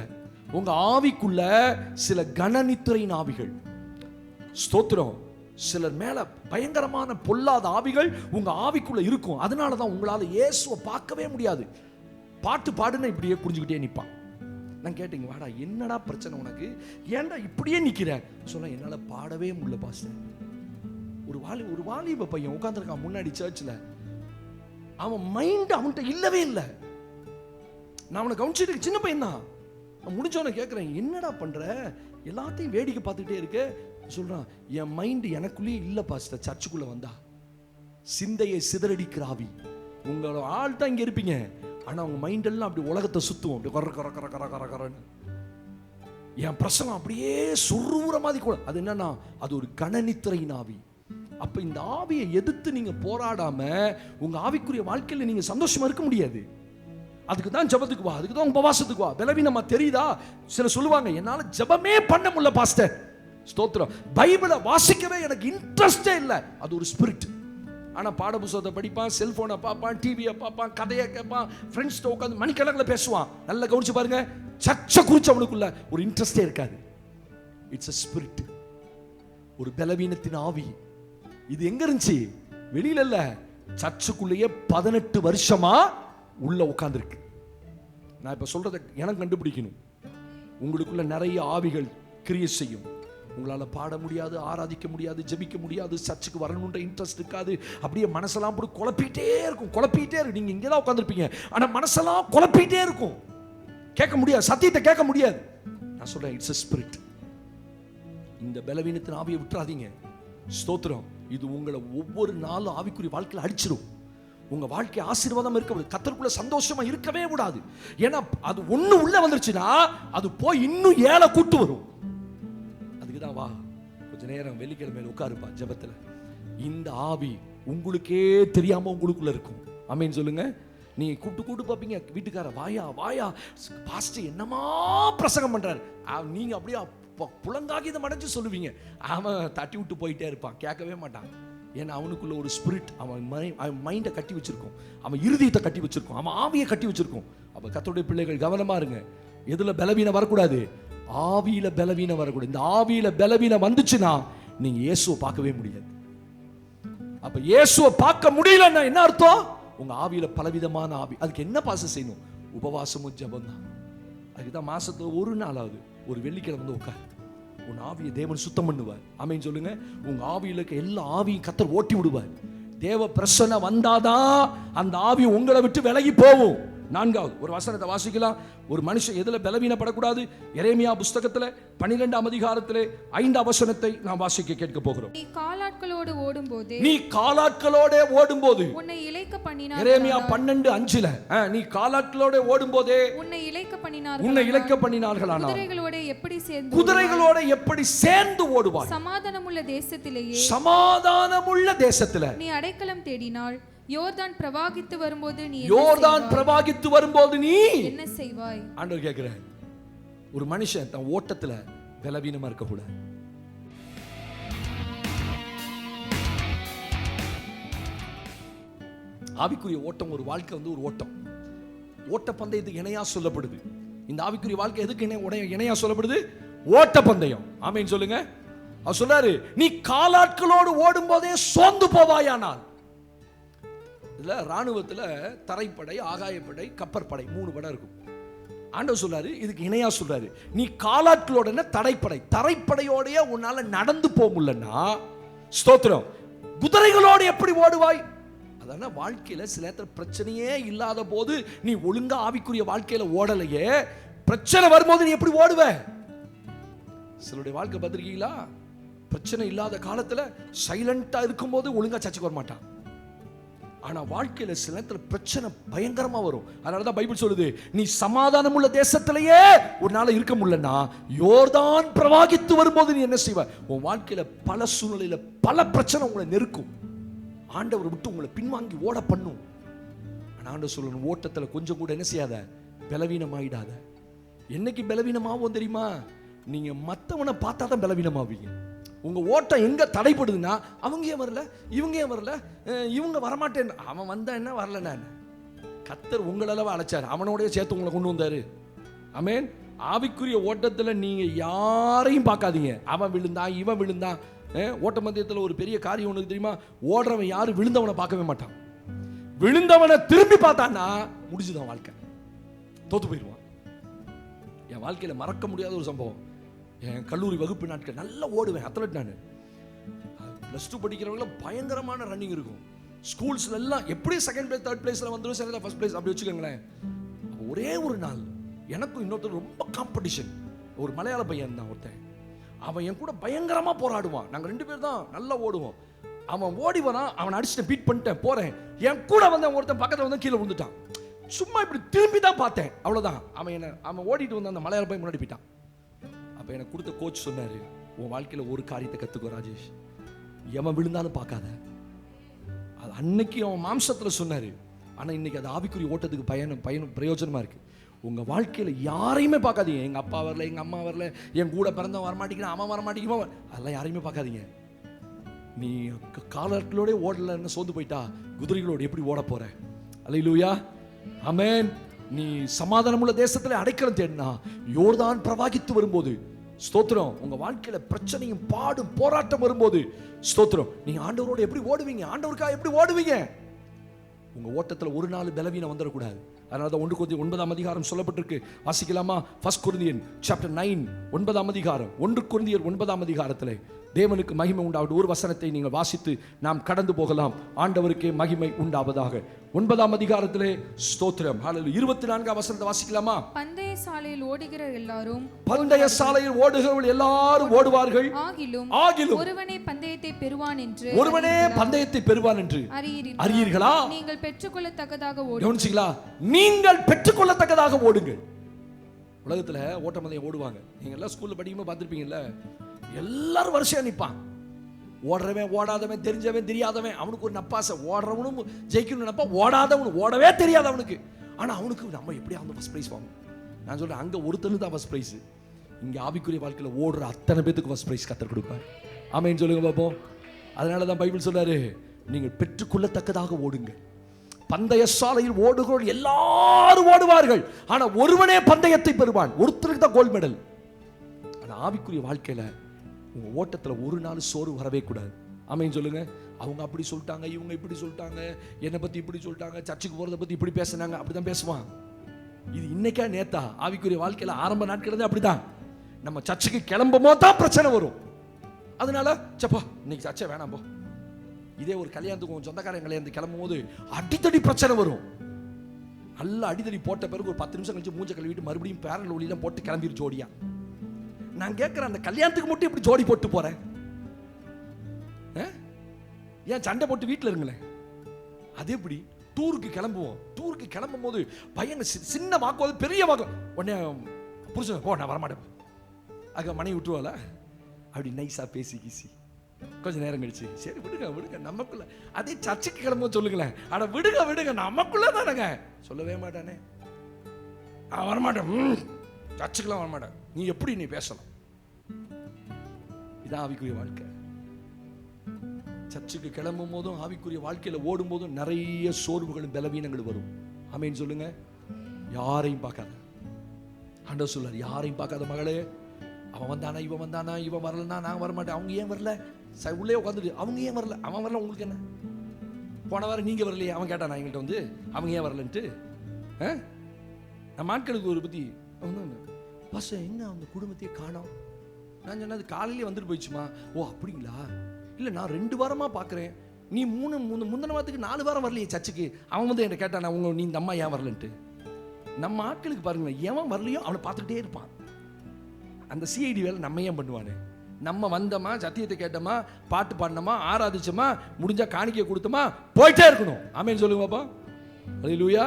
உங்க ஆவிக்குள்ள சில கனநித்திரையின் ஆவிகள், ஸ்தோத்திரம், சிலர் மேல பயங்கரமான பொல்லாத ஆவிகள் உங்க ஆவிக்குள்ள இருக்கும். அதனாலதான் உங்களால இயேசுவை பார்க்கவே முடியாது. பாட்டு பாடுன்னு இப்படியே புரிஞ்சுக்கிட்டே நிற்பான். நான் கேட்டீங்க, வாடா என்னடா பிரச்சனை உனக்கு, ஏன்டா இப்படியே நிக்கிற? சொல்ல, என்னால பாடவே முடியல பாஸ்டர். ஒரு வாலிப பையன் உட்கார்ந்துருக்கான் முன்னாடி சர்ச்சில், அவன் மைண்ட் அவன்கிட்ட இல்லவே இல்லை. நான் அவனை கவனிச்சுட்டு, சின்ன பையன் தான். நான் முடிஞ்சவனை கேட்குறேன், என்னடா பண்ற, எல்லாத்தையும் வேடிக்கை பார்த்துக்கிட்டே இருக்க? சொல்றான், என் மைண்ட் எனக்குள்ளேயே இல்லை பாஸ்டர். சர்ச்சுக்குள்ள வந்தா சிந்தையை சிதறடிக்கிற ஆவி. உங்களோட ஆள் தான் இங்க இருப்பீங்க, ஆனா உங்க மைண்ட் எல்லாம் அப்படி உலகத்தை சுத்துவோம், அப்படி கர கர கர கர கர கரன்னு. என் பிரசங்கம் அப்படியே சுருவுற மாதிரி கூட. அது என்னன்னா, அது ஒரு கனநித்திரையின் ஆவி. அப்ப இந்த ஆவியை எதிர்த்து நீங்க போராடாம உங்க ஆவிக்குரிய வாழ்க்கையில நீங்க சந்தோஷமா இருக்க முடியாது. அதுக்கு தான் ஜெபத்துக்கு வா, அதுக்கு தான் உபவாசத்துக்கு வா. பலவீனமா தெரியுதா? சில சொல்லுவாங்க, என்னால ஜெபமே பண்ண முடியல பாஸ்டர். ஸ்தோத்திரம், பைபிளை வாசிக்கவே எனக்கு இன்ட்ரெஸ்டே இல்லை. அது ஒரு ஸ்பிரிட். ஆனா பாட புத்தகத்தை படிப்பான், செல்போனை பார்ப்பான், டிவியை பார்ப்பான், கதையை கேட்பான், ஃப்ரெண்ட்ஸ் உட்காந்து மணிக்கணக்கில் பேசுவான். நல்லா கவனிச்சு பாருங்க, சர்ச்சை குறிச்சு அவனுக்குள்ள ஒரு இன்ட்ரெஸ்டே இருக்காது. இட்ஸ் a ஸ்பிரிட், ஒரு பலவீனத்தின் ஆவி. இது எங்க இருந்துச்சு? வெளியில இல்ல, சர்ச்சுக்குள்ளேயே 18 வருஷமா உள்ள உட்கார்ந்துருக்கு. நான் இப்ப சொல்றதை எனக்கு கண்டுபிடிக்கணும். உங்களுக்குள்ள நிறைய ஆவிகள் கிரியை செய்யும். உங்களால பாட முடியாது, ஆராதிக்க முடியாது, ஜெபிக்க முடியாது, சர்ச்சுக்கு வரணுன்ற இன்ட்ரெஸ்ட் இருக்காது. அப்படியே மனசெல்லாம் போட்டு குழப்பிட்டே இருக்கும், குழப்பிட்டே இருக்கும். நீங்க இங்கே தான் உட்காந்துருப்பீங்க, ஆனா மனசெல்லாம் குழப்பிட்டே இருக்கும், கேட்க முடியாது, சத்தியத்தை கேட்க முடியாது. நான் சொல்றேன், இட்ஸ் a ஸ்பிரிட். இந்த பலவீனத்தின் ஆவியை விட்டுறாதீங்க. ஸ்தோத்திரம், இது உங்களை ஒவ்வொரு நாளும் ஆவிக்குரிய வாழ்க்கையில் அடிச்சிடும். உங்க வாழ்க்கை ஆசீர்வாதம் இருக்க, கர்த்தருக்குள்ள சந்தோஷமா இருக்கவே கூடாது. ஏன்னா அது ஒண்ணு உள்ள வந்துருச்சுன்னா அது போய் இன்னும் 7 கூட்டு வரும். அதுக்குதான் வா, கொஞ்ச நேரம் வெள்ளிக்கிழமையில உட்காருப்பா ஜெபத்துல. இந்த ஆவி உங்களுக்கே தெரியாம உங்களுக்குள்ள இருக்கும். ஆமென் சொல்லுங்க. நீங்க கூட்டு பார்ப்பீங்க, வீட்டுக்கார வாயா வாயா பாஸ்டர் என்னமா பிரசங்கம் பண்றாரு, நீங்க அப்படியே புலங்காகி இதை மடைஞ்சு சொல்லுவீங்க. அவன் தட்டி விட்டு போயிட்டே இருப்பான், கேட்கவே மாட்டான். ஏன்னா அவனுக்குள்ள ஒரு ஸ்பிரிட், அவன் மைண்டை கட்டி வச்சிருக்கும், அவன் இருதயத்தை கட்டி வச்சிருக்கும், அவன் ஆவியை கட்டி வச்சிருக்கும். அப்ப கர்த்தருடைய பிள்ளைகள் கவனமா இருங்க. எதுல பலவீனம் வரக்கூடாது? ஆவியில பலவீனம் வரக்கூடாது. இந்த ஆவியில பலவீனம் வந்துச்சுன்னா நீங்க இயேசுவை பார்க்கவே முடியாது. அப்ப இயேசுவை பார்க்க முடியலன்னா என்ன அர்த்தம்? உங்க ஆவியில பலவிதமான ஆவி. அதுக்கு என்ன பாசம் செய்யணும்? உபவாசமும் ஜெபம் தான். அதுக்குதான் மாசத்துல ஒரு நாளாவது ஒரு வெள்ளிக்கிழமை வந்து உட்கார், உன் ஆவியை தேவன் சுத்தம் பண்ணுவார். ஆமென் சொல்லுங்க. உங்க ஆவியில இருக்க எல்லா ஆவியும் கர்த்தர் ஓட்டி விடுவார். தேவ பிரசன்ன வந்தாதான் அந்த ஆவி உங்களை விட்டு விலகி போகும். 4வது ஒரு வசனத்தை வாசிக்கலாம். ஒரு மனுஷன் எதுல பலவீனப்படக்கூடாது? எரேமியா புஸ்தகத்துல 12ஆம் அதிகாரத்திலே 5ஆம் வசனத்தை நாம் வாசிக்க கேட்க போகிறோம். நீ காலாட்களோடு ஓடும்போது உன்னை இளைக்க பண்ணினார். எரேமியா 12:5ல நீ காலாட்களோட ஓடும்போதே உன்னை இளைக்க பண்ணினார்களானால் குதிரைகளோட எப்படி சேர்ந்து ஓடுவாய்? சமாதானமுள்ள தேசத்திலே நீ அடைக்கலம் தேடினாள். யோர்தான் பிரவாகித்து வரும்போது நீ என்ன செய்வாய்? ஆண்டவர் கேட்கிறார். ஒரு மனுஷன் தன் ஓட்டத்துல பலவீனமா இருக்க கூடாது. ஆவிக்குரிய ஓட்டம், ஒரு வாழ்க்கை வந்து ஒரு ஓட்டம். ஓட்ட பந்தயத்துக்கு இணையா சொல்லப்படுது. இந்த ஆவிக்குரிய வாழ்க்கை எதுக்கு இணையா சொல்லப்படுது? ஓட்ட பந்தயம். ஆமென் சொல்லுங்க. அவர் சொல்றாரு, நீ காலாட்களோடு ஓடும் போதே சோர்ந்து போவாயானால். இதுல ராணுவத்துல தரைப்படை, ஆகாயப்படை, கப்பற்படை 3 படை இருக்கும். ஆண்டவர் சொல்றாரு, இதுக்கு இணையா சொல்றாரு, நீ காலாட்களோட தரைப்படையோடைய உன்னால நடந்து போக முடியலன்னா, ஸ்தோத்திரம், குதிரைகளோடு எப்படி ஓடுவாய்? அதான வாழ்க்கையில சில நேரத்துல பிரச்சனையே இல்லாத போது நீ ஒழுங்கா ஆவிக்குரிய வாழ்க்கையில ஓடலையே, பிரச்சனை வரும்போது நீ எப்படி ஓடுவ? சிலருடைய வாழ்க்கை பார்த்திருக்கீங்களா? பிரச்சனை இல்லாத காலத்துல சைலண்டா இருக்கும்போது ஒழுங்கா சர்ச்சுக்கு வர மாட்டான். ஆனா வாழ்க்கையில சில நேரத்துல பிரச்சனை பயங்கரமா வரும். அதனாலதான் பைபிள் சொல்லுது, நீ சமாதானம் உள்ள தேசத்திலேயே ஒரு நாள் இருக்க முடியலன்னா, யோர்தான் பிரவாகித்து வரும்போது நீ என்ன செய்வ? உன் வாழ்க்கையில பல சூழ்நிலையில பல பிரச்சனை உங்களை நெருக்கும். ஆண்டவர் விட்டு உங்களை பின்வாங்கி ஓட பண்ணும். ஆனா ஆண்டவர் சொல்லணும், ஓட்டத்துல கொஞ்சம் கூட என்ன செய்யாத, பலவீனமாயிடாத. என்னைக்கு பலவீனமாவும் தெரியுமா? நீங்க மத்தவனை பார்த்தா தான் பலவீனமாவீங்க. உங்க ஓட்டம் எங்க தடைப்படுதுன்னா, அவங்க ஏன் வரல, இவங்க ஏன் வரல, இவங்க வரமாட்டேன், அவன் வந்தா என்ன வரலன்னா என்ன? கர்த்தர் உங்களளவு அழைச்சார், அவனோடய சேர்த்து உங்களை கொண்டு வந்தாரு. ஆமென். ஆவிக்குரிய ஓட்டத்துல நீங்க யாரையும் பார்க்காதீங்க. அவன் விழுந்தான், இவன் விழுந்தான். ஓட்ட மத்தியத்தில் ஒரு பெரிய காரியம் ஒன்று தெரியுமா? ஓடுறவன் யாரும் விழுந்தவனை பார்க்கவே மாட்டான். விழுந்தவனை திரும்பி பார்த்தான்னா முடிஞ்சுதான் வாழ்க்கை, தோத்து போயிடுவான். என் வாழ்க்கையில மறக்க முடியாத ஒரு சம்பவம். என் கல்லூரி வகுப்பு நாட்கள் நல்லா ஓடுவேன், அத்லட். நான் +2 படிக்கிறவங்கள பயங்கரமான ரன்னிங் இருக்கும். ஸ்கூல்ஸ்ல எல்லாம் எப்படியும் செகண்ட் பிளேஸ், தேர்ட் பிளேஸ்ல வந்துடும், செகண்ட் ஃபர்ஸ்ட் பிளேஸ் அப்படி வச்சுக்கோங்களேன். ஒரே ஒரு நாள் எனக்கும் இன்னொருத்தர் ரொம்ப காம்படிஷன். ஒரு மலையாள பையன் தான் ஒருத்தன், அவன் என் கூட பயங்கரமா போராடுவான். நாங்க 2 பேர் தான் நல்லா ஓடுவோம். அவன் ஓடி வரான், அவன் அடிச்சுட்டு பீட் பண்ணிட்டேன், போறேன். என் கூட வந்து ஒருத்தன் பக்கத்துல வந்து கீழே விழுந்துட்டான். சும்மா இப்படி திரும்பி தான் பார்த்தேன், அவ்வளவுதான். அவன் ஓடிட்டு வந்து அந்த மலையாள பையன் முன்னாடி போயிட்டான். அப்ப எனக்கு கொடுத்த கோச் சொன்னாரு, உன் வாழ்க்கையில ஒரு காரியத்தை கத்துக்கோ ராஜேஷ், எவன் விழுந்தாலும் பார்க்காத. அது அன்னைக்கு அவன் மாம்சத்துல சொன்னாரு. ஆனா இன்னைக்கு அது ஆவிக்குரிய ஓட்டத்துக்கு பயணம் பிரயோஜனமா இருக்கு. உங்க வாழ்க்கையில யாரையுமே பார்க்காதீங்க. எங்க அப்பா வரல, எங்க அம்மா வரல, என் கூட பிறந்தவன் வரமாட்டேங்கிறான், அவன் வரமாட்டேங்கிறான், அதெல்லாம் யாரையுமே பார்க்காதீங்க. நீ காலர்களோட ஓடலன்னு சோர்ந்து போயிட்டா, குதிரைகளோடு எப்படி ஓட போற? அல்லேலூயா, ஆமென். நீ சமாதானமுள்ள தேசத்துல அடைக்கலம் தேடினா, யோர்தான் பிரவாகித்து வரும்போது, ஸ்தோத்திரம், உங்க வாழ்க்கையில பிரச்சனையும் பாடும் போராட்டம் வரும்போது, ஸ்தோத்திரம், நீங்க ஆண்டவரோட எப்படி ஓடுவீங்க? ஆண்டவருக்காக எப்படி ஓடுவீங்க? உங்க ஓட்டத்துல ஒரு நாள் பலவீனம் வந்துடக்கூடாது. அதனால 1 கொரிந்தியர் 9ஆம் அதிகாரம் சொல்லப்பட்டிருக்கு. வாசிக்கலாமா? 1 கொரிந்தியன் சாப்டர் 9 9ஆம் அதிகாரம். 1 கொரிந்தியர் 9ஆம் அதிகாரத்திலே தேவனுக்கு மகிமை உண்டாவதாக ஒரு வசனத்தை நீங்கள் வாசித்து நாம் கடந்து போகலாம். ஆண்டவருக்கே மகிமை உண்டாவதாக. 9ஆம் அதிகாரத்திலே ஸ்தோத்திரம், ஹல்லேலூயா. 24ஆம் வசனத்தை வாசிக்கலாமா? பந்தய சாலையில் ஓடுகிற எல்லாரும், பந்தய சாலையில் ஓடுகிறவர்கள் எல்லாரும் ஓடுவார்கள், ஆகிலும் ஒருவனே பந்தயத்தை பெறுவான் என்று, ஒருவனே பந்தயத்தை பெறுவான் என்று அறியீர்களா? நீங்கள் பெற்றுக்கொள்ளத்தக்கதாக ஓடுங்கள். கவனிச்சீங்களா? நீங்கள் பெற்றுக்கொள்ளத்தக்கதாக ஓடுங்கள். உலகத்துல ஓட்டமந்தையம் ஓடுவாங்க. நீங்க எல்லாம் ஸ்கூல்ல படிக்கும்போது பார்த்திருப்பீங்கல்ல, எல்லாரும் வரிசையா நிற்பான். ஓடுறவன், ஓடாதவன், தெரிஞ்சவன், தெரியாதவன், அவனுக்கு ஒரு நப்பாசை. ஓடுறவனும் ஜெயிக்கணும் நினைப்பா, ஓடாதவனு ஓடவே தெரியாது அவனுக்கு. ஆனா அவனுக்கு நம்ம எப்படியா வந்து ஃபர்ஸ்ட் பிரைஸ் வாங்கணும். நான் சொல்றேன், அங்க ஒருத்தனுக்கு தான் ஃபர்ஸ்ட் பிரைஸ். இங்க ஆவிக்குரிய வாழ்க்கையில ஓடுற அத்தனை பேத்துக்கு ஃபர்ஸ்ட் பிரைஸ் கர்த்தர் கொடுப்பார். ஆமென் சொல்லுங்க பாப்போம். அதனால தான் பைபிள் சொல்றாரு, நீங்கள் பெற்றுக்கொள்ளத்தக்கதாக ஓடுங்க. பந்தய சாலையில் ஓடுகிறவர்கள் எல்லாரும் ஓடுவார்கள், ஆனா ஒருவனே பந்தயத்தை பெறுவான். ஒருத்தருக்கு தான் கோல்ட் மெடல். ஆனா ஆவிக்குரிய வாழ்க்கையில உங்க ஓட்டத்துல ஒரு நாள் சோறு வரவே கூடாது. ஆமென் சொல்லுங்க. அவங்க அப்படி சொல்லிட்டாங்க, இவங்க இப்படி சொல்லிட்டாங்க, என்னை பத்தி இப்படி சொல்லிட்டாங்க, சர்ச்சுக்கு போறதை பத்தி இப்படி பேசினாங்க, அப்படிதான் பேசுவான். இது இன்னைக்கா நேத்தா? ஆவிக்குரிய வாழ்க்கையில ஆரம்ப நாட்கள் அப்படிதான். நம்ம சர்ச்சுக்கு கிளம்பும் போது தான் பிரச்சனை வரும். அதனால சப்பா இன்னைக்கு சர்ச்சை வேணாம் போ. இதே ஒரு கல்யாணத்துக்கு சொந்தக்காரன் கல்யாணத்துக்கு கிளம்பும் போது அடித்தடி பிரச்சனை வரும். நல்ல அடித்தடி போட்ட பிறகு ஒரு 10 நிமிஷம் கழிச்சு மூஞ்ச கழுவிட்டு மறுபடியும் பேரல் ஒளியெல்லாம் போட்டு கிளம்பிரு ஜோடியா. நான் கேட்கிறேன், அந்த கல்யாணத்துக்கு மட்டும் எப்படி ஜோடி போட்டு போறேன்? ஏன் சண்டை போட்டு வீட்டில் இருங்களேன்? அதே எப்படி டூருக்கு கிளம்புவோம். டூருக்கு கிளம்பும் போது பையன் சின்ன வாக்குவது பெரிய வாக்கு, உடனே புருஷன் போ நான் வரமாட்டேன், அங்க மனைவி விட்டுருவாள, அப்படி நைஸா பேசி கீசி கொஞ்ச நேரம் கழிச்சு சரி விடுங்க விடுங்க நமக்குள்ள. அதே சர்ச்சுக்கு கிளம்பும் சொல்லுங்களேன், அட விடுங்க விடுங்க நமக்குள்ள தானங்க. சொல்லவே மாட்டானே, நான் வரமாட்டேன், சர்ச்சுக்கெல்லாம் வரமாட்டேன், நீ எப்படி நீ பேசலாம். இதான் ஆவிக்குரிய வாழ்க்கை. சர்ச்சுக்கு கிளம்பும் போதும் ஆவிக்குரிய வாழ்க்கையில ஓடும் போதும் நிறைய சோர்வுகளும் பலவீனங்களும் வரும். ஆமென் சொல்லுங்க. யாரையும் பார்க்காத. ஆண்டவர் சொல்றார், யாரையும் பார்க்காத மகளே. அவன் வந்தானா, இவன் வந்தானா, இவன் வரலன்னா நான் வரமாட்டேன், அவங்க ஏன் வரல, உள்ளே உட்காந்துட்டு அவங்க ஏன் வரல, அவன் வரல, உங்களுக்கு என்ன? போன வாரம் நீங்க வரலையே, அவன் கேட்டானா எங்கள்கிட்ட வந்து அவங்க ஏன் வரலன்ட்டு? நம்ம ஆட்களுக்கு ஒரு பற்றி பஸ் எங்க அந்த குடும்பத்தையே காணோம். நான் சொன்னது காலையிலே வந்துட்டு போயிடுச்சுமா. ஓ அப்படிங்களா? இல்லை நான் 2 வாரமா பார்க்குறேன். நீ முந்தின வாரத்துக்கு 4 வாரம் வரலையே சர்ச்சுக்கு. அவன் வந்து என்கிட்ட கேட்டான், நீ இந்த அம்மா ஏன் வரலன்ட்டு. நம்ம ஆட்களுக்கு பாருங்களேன், எவன் வரலையோ அவனை பார்த்துக்கிட்டே இருப்பான். அந்த சிஐடி வேலை நம்ம ஏன் பண்ணுவானு? நம்ம வந்தோமா, சத்தியத்தை கேட்டோமா, பாட்டு பாடினோமா, ஆராதிச்சோமா, முடிஞ்சா காணிக்கை கொடுத்தோமா, போயிட்டே இருக்கணும். ஆமேன்னு சொல்லுங்க பாப்பா. அல்லேலூயா.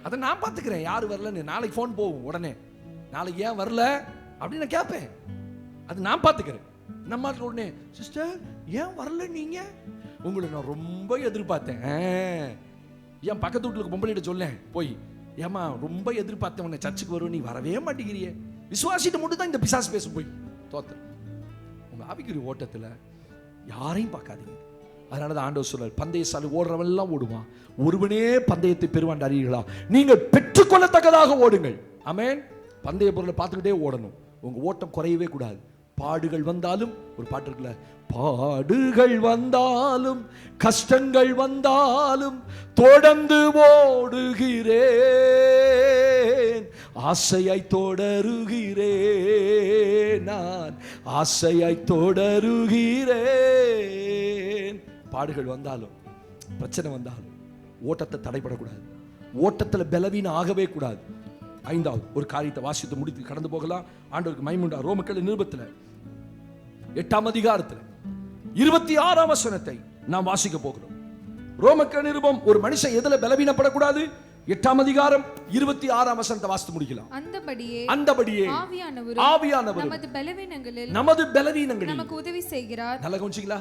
அதை நான் பார்த்துக்கிறேன், யார் வரலன்னு. நாளைக்கு ஃபோன் போகும் உடனே, நாளைக்கு ஏன் வரல அப்படின்னு நான் கேட்பேன். அது நான் பார்த்துக்கிறேன். நம்ம உடனே, சிஸ்டர் ஏன் வரல நீங்க? உங்களை நான் ரொம்ப எதிர்பார்த்தேன். என் பக்கத்து வீட்டுக்கு பொம்பளைகிட்ட சொல்லேன் போய், ஏமா ரொம்ப எதிர்பார்த்தேன் உன்னை சர்ச்சுக்கு வரும், நீ வரவே மாட்டேங்கிறியே. விசுவாசிட்டு மட்டும் தான் இந்த பிசாசு பேச போய் தோத்த. உங்க ஆவிக்குரிய ஓட்டத்தில் யாரையும் பார்க்காதீங்க. அதனால தான் ஆண்டவர் சொல்றார், பந்தய சாலை ஓடுறவெல்லாம் ஓடுவான், ஒருவனே பந்தயத்தை பெறுவான் அறியீர்களா? நீங்கள் பெற்றுக்கொள்ளத்தக்கதாக ஓடுங்கள். ஆமென். பந்தய பொருளை பார்த்துக்கிட்டே ஓடணும். உங்க ஓட்டம் குறையவே கூடாது. பாடுகள் வந்தாலும், ஒரு பாட்டு இருக்குல்ல, பாடுகள் வந்தாலும் கஷ்டங்கள் வந்தாலும் தொடர்ந்து ஓடுகிறேன், ஆசையாய் தொடருகிறேன், நான் ஆசையாய் தொடருகிறேன். பாடுகள் வந்தாலும், பிரச்சனை வந்தாலும் ஓட்டத்தை தடைபடக்கூடாது. ஓட்டத்தில் பலவீனம் ஆகவே கூடாது. 5வது ஒரு காரியத்தை வாசித்து முடித்து கடந்து போகலாம். ஆண்டவருக்கு மகிமை உண்டாகட்டும். ரோமர்கள் நிருபத்தில் 8ஆம் அதிகாரத்தில் 26ஆம் வசனத்தை நாம் வாசிக்க போகிறோம். ரோமர்கள் நிருபம் ஒரு மனுஷன் எதுல பலவீனப்படக்கூடாது? 8ஆம் அதிகாரம் 26ஆம் வசனத்தை வாசித்து முடிக்கலாம். அந்தபடியே ஆவியானவர் நமது பலவீனங்களில் நமக்கு உதவி செய்கிறார். நல்லா கவனிச்சீங்களா?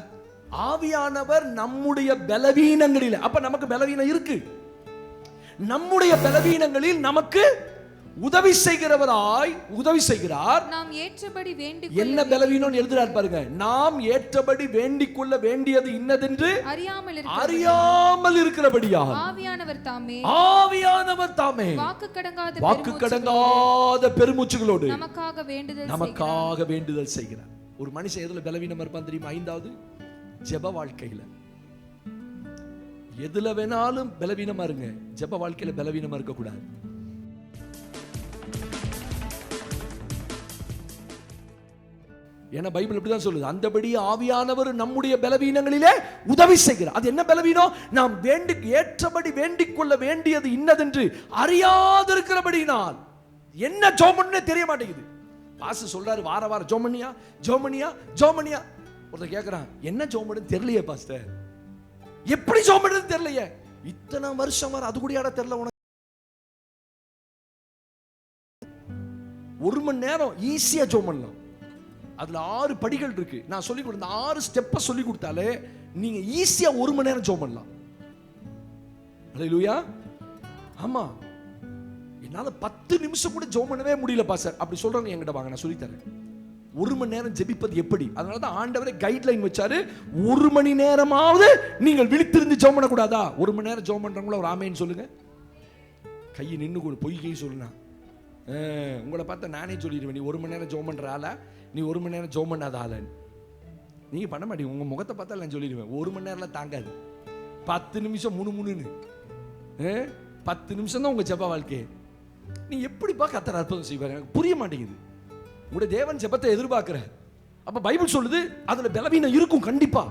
ஆவியானவர் நம்முடைய பலவீனங்களில், அப்ப நமக்கு பலவீனம் இருக்கு, நம்முடைய பலவீனங்களில் நமக்கு உதவி செய்கிறவராய் உதவி செய்கிறார். நாம் ஏற்றபடி வேண்டிக் என்ன பலவீனம் எழுதுறார் பாருங்க. நாம் ஏற்றபடி வேண்டிக் கொள்ள வேண்டியது இன்னதென்று அறியாமல் இருக்கிறபடியால் ஆவியானவர் தாமே வாக்கு கடங்காத பெருமூச்சுகளோடு நமக்காக வேண்டுதல் செய்கிறார். ஒரு மனுஷன் எதுல பலவீனம் இருப்பான் தெரியுமா? 5வது ஜெப வாழ்க்கையில. எதுல வேணாலும் பலவீனமா இருங்க, ஜெப வாழ்க்கையில பலவீனமா இருக்க கூடாது. ஏன்னா பைபிள் இப்படிதான் சொல்லுது, அந்தபடி ஆவியானவர் நம்முடைய பலவீனங்களிலே உதவி செய்கிறார். அது என்ன பலவீனம்? நாம் ஏற்றபடி வேண்டிக் கொள்ள வேண்டியது இன்னதென்று அறியாதிருக்கிறபடினால். என்ன ஜோமன்னே தெரிய மாட்டேங்குது. பாஸ்டர் சொல்றாரு வார வாரம் ஜோமனியா ஜோமனியா ஜோமனியா. ஒருத்தர் கேட்கிறான், என்ன ஜோமன்னு தெரியலையே பாஸ்டர். எப்படி ஜோமன்னு தெரியலையே? இத்தனை வருஷம் வர அது கூட தெரியல உனக்கு. 1 மணி நேரம் ஈஸியா ஜோம் பண்ணலாம். அதுல 6 படிகள் இருக்கு. நான் சொல்லி கொடுத்த 6 ஸ்டெப்பை சொல்லி கொடுத்தாலே நீங்க ஈஸியா 1 மணி நேரம் ஜோம் பண்ணலாம். அல்லேலூயா. ஆமா, என்னால 10 நிமிஷம் கூட ஜோம் பண்ணவே முடியல பாஸ்டர் அப்படி சொல்றவங்க என்கிட்ட வாங்க, நான் சொல்லி தரேன் 1 மணி நேரம் ஜெபிப்பது எப்படி. அதனாலதான் ஆண்டவரே கைட்லைன் வச்சாரு, 1 மணி நேரமாவது நீங்கள் விழித்திருந்து ஜெபம் பண்ண கூடாதா? 1 மணி நேரம் ஜெபம் பண்றவங்கள ஒரு ஆமேன்னு சொல்லுங்க. கையை நின்று கூட பொய்கை சொல்லுனா உங்களை பார்த்தா நானே சொல்லிடுவேன், நீ 1 மணி நேரம் ஜெபம் பண்ற ஆளா, நீ 1 மணி நேரம் ஜெபம் பண்ணாத ஆளன்னு. நீங்க பண்ண மாட்டீங்க. உங்க முகத்தை பார்த்தா நான் சொல்லிடுவேன் 1 மணி நேரம்லாம் தாங்காது. 10 நிமிஷம் முணுமுணுன்னு 10 நிமிஷம் தான் உங்க ஜெப வாழ்க்கை. நீ எப்படிப்பா கர்த்தர் அற்புதம் செய்வார்? எனக்கு புரிய மாட்டேங்குது. உங்களுடைய தேவன் ஜெபத்தை எதிர்பார்க்கிற. அப்ப பைபிள் சொல்லுது அதுல பலவீனம் இருக்கும் கண்டிப்பா.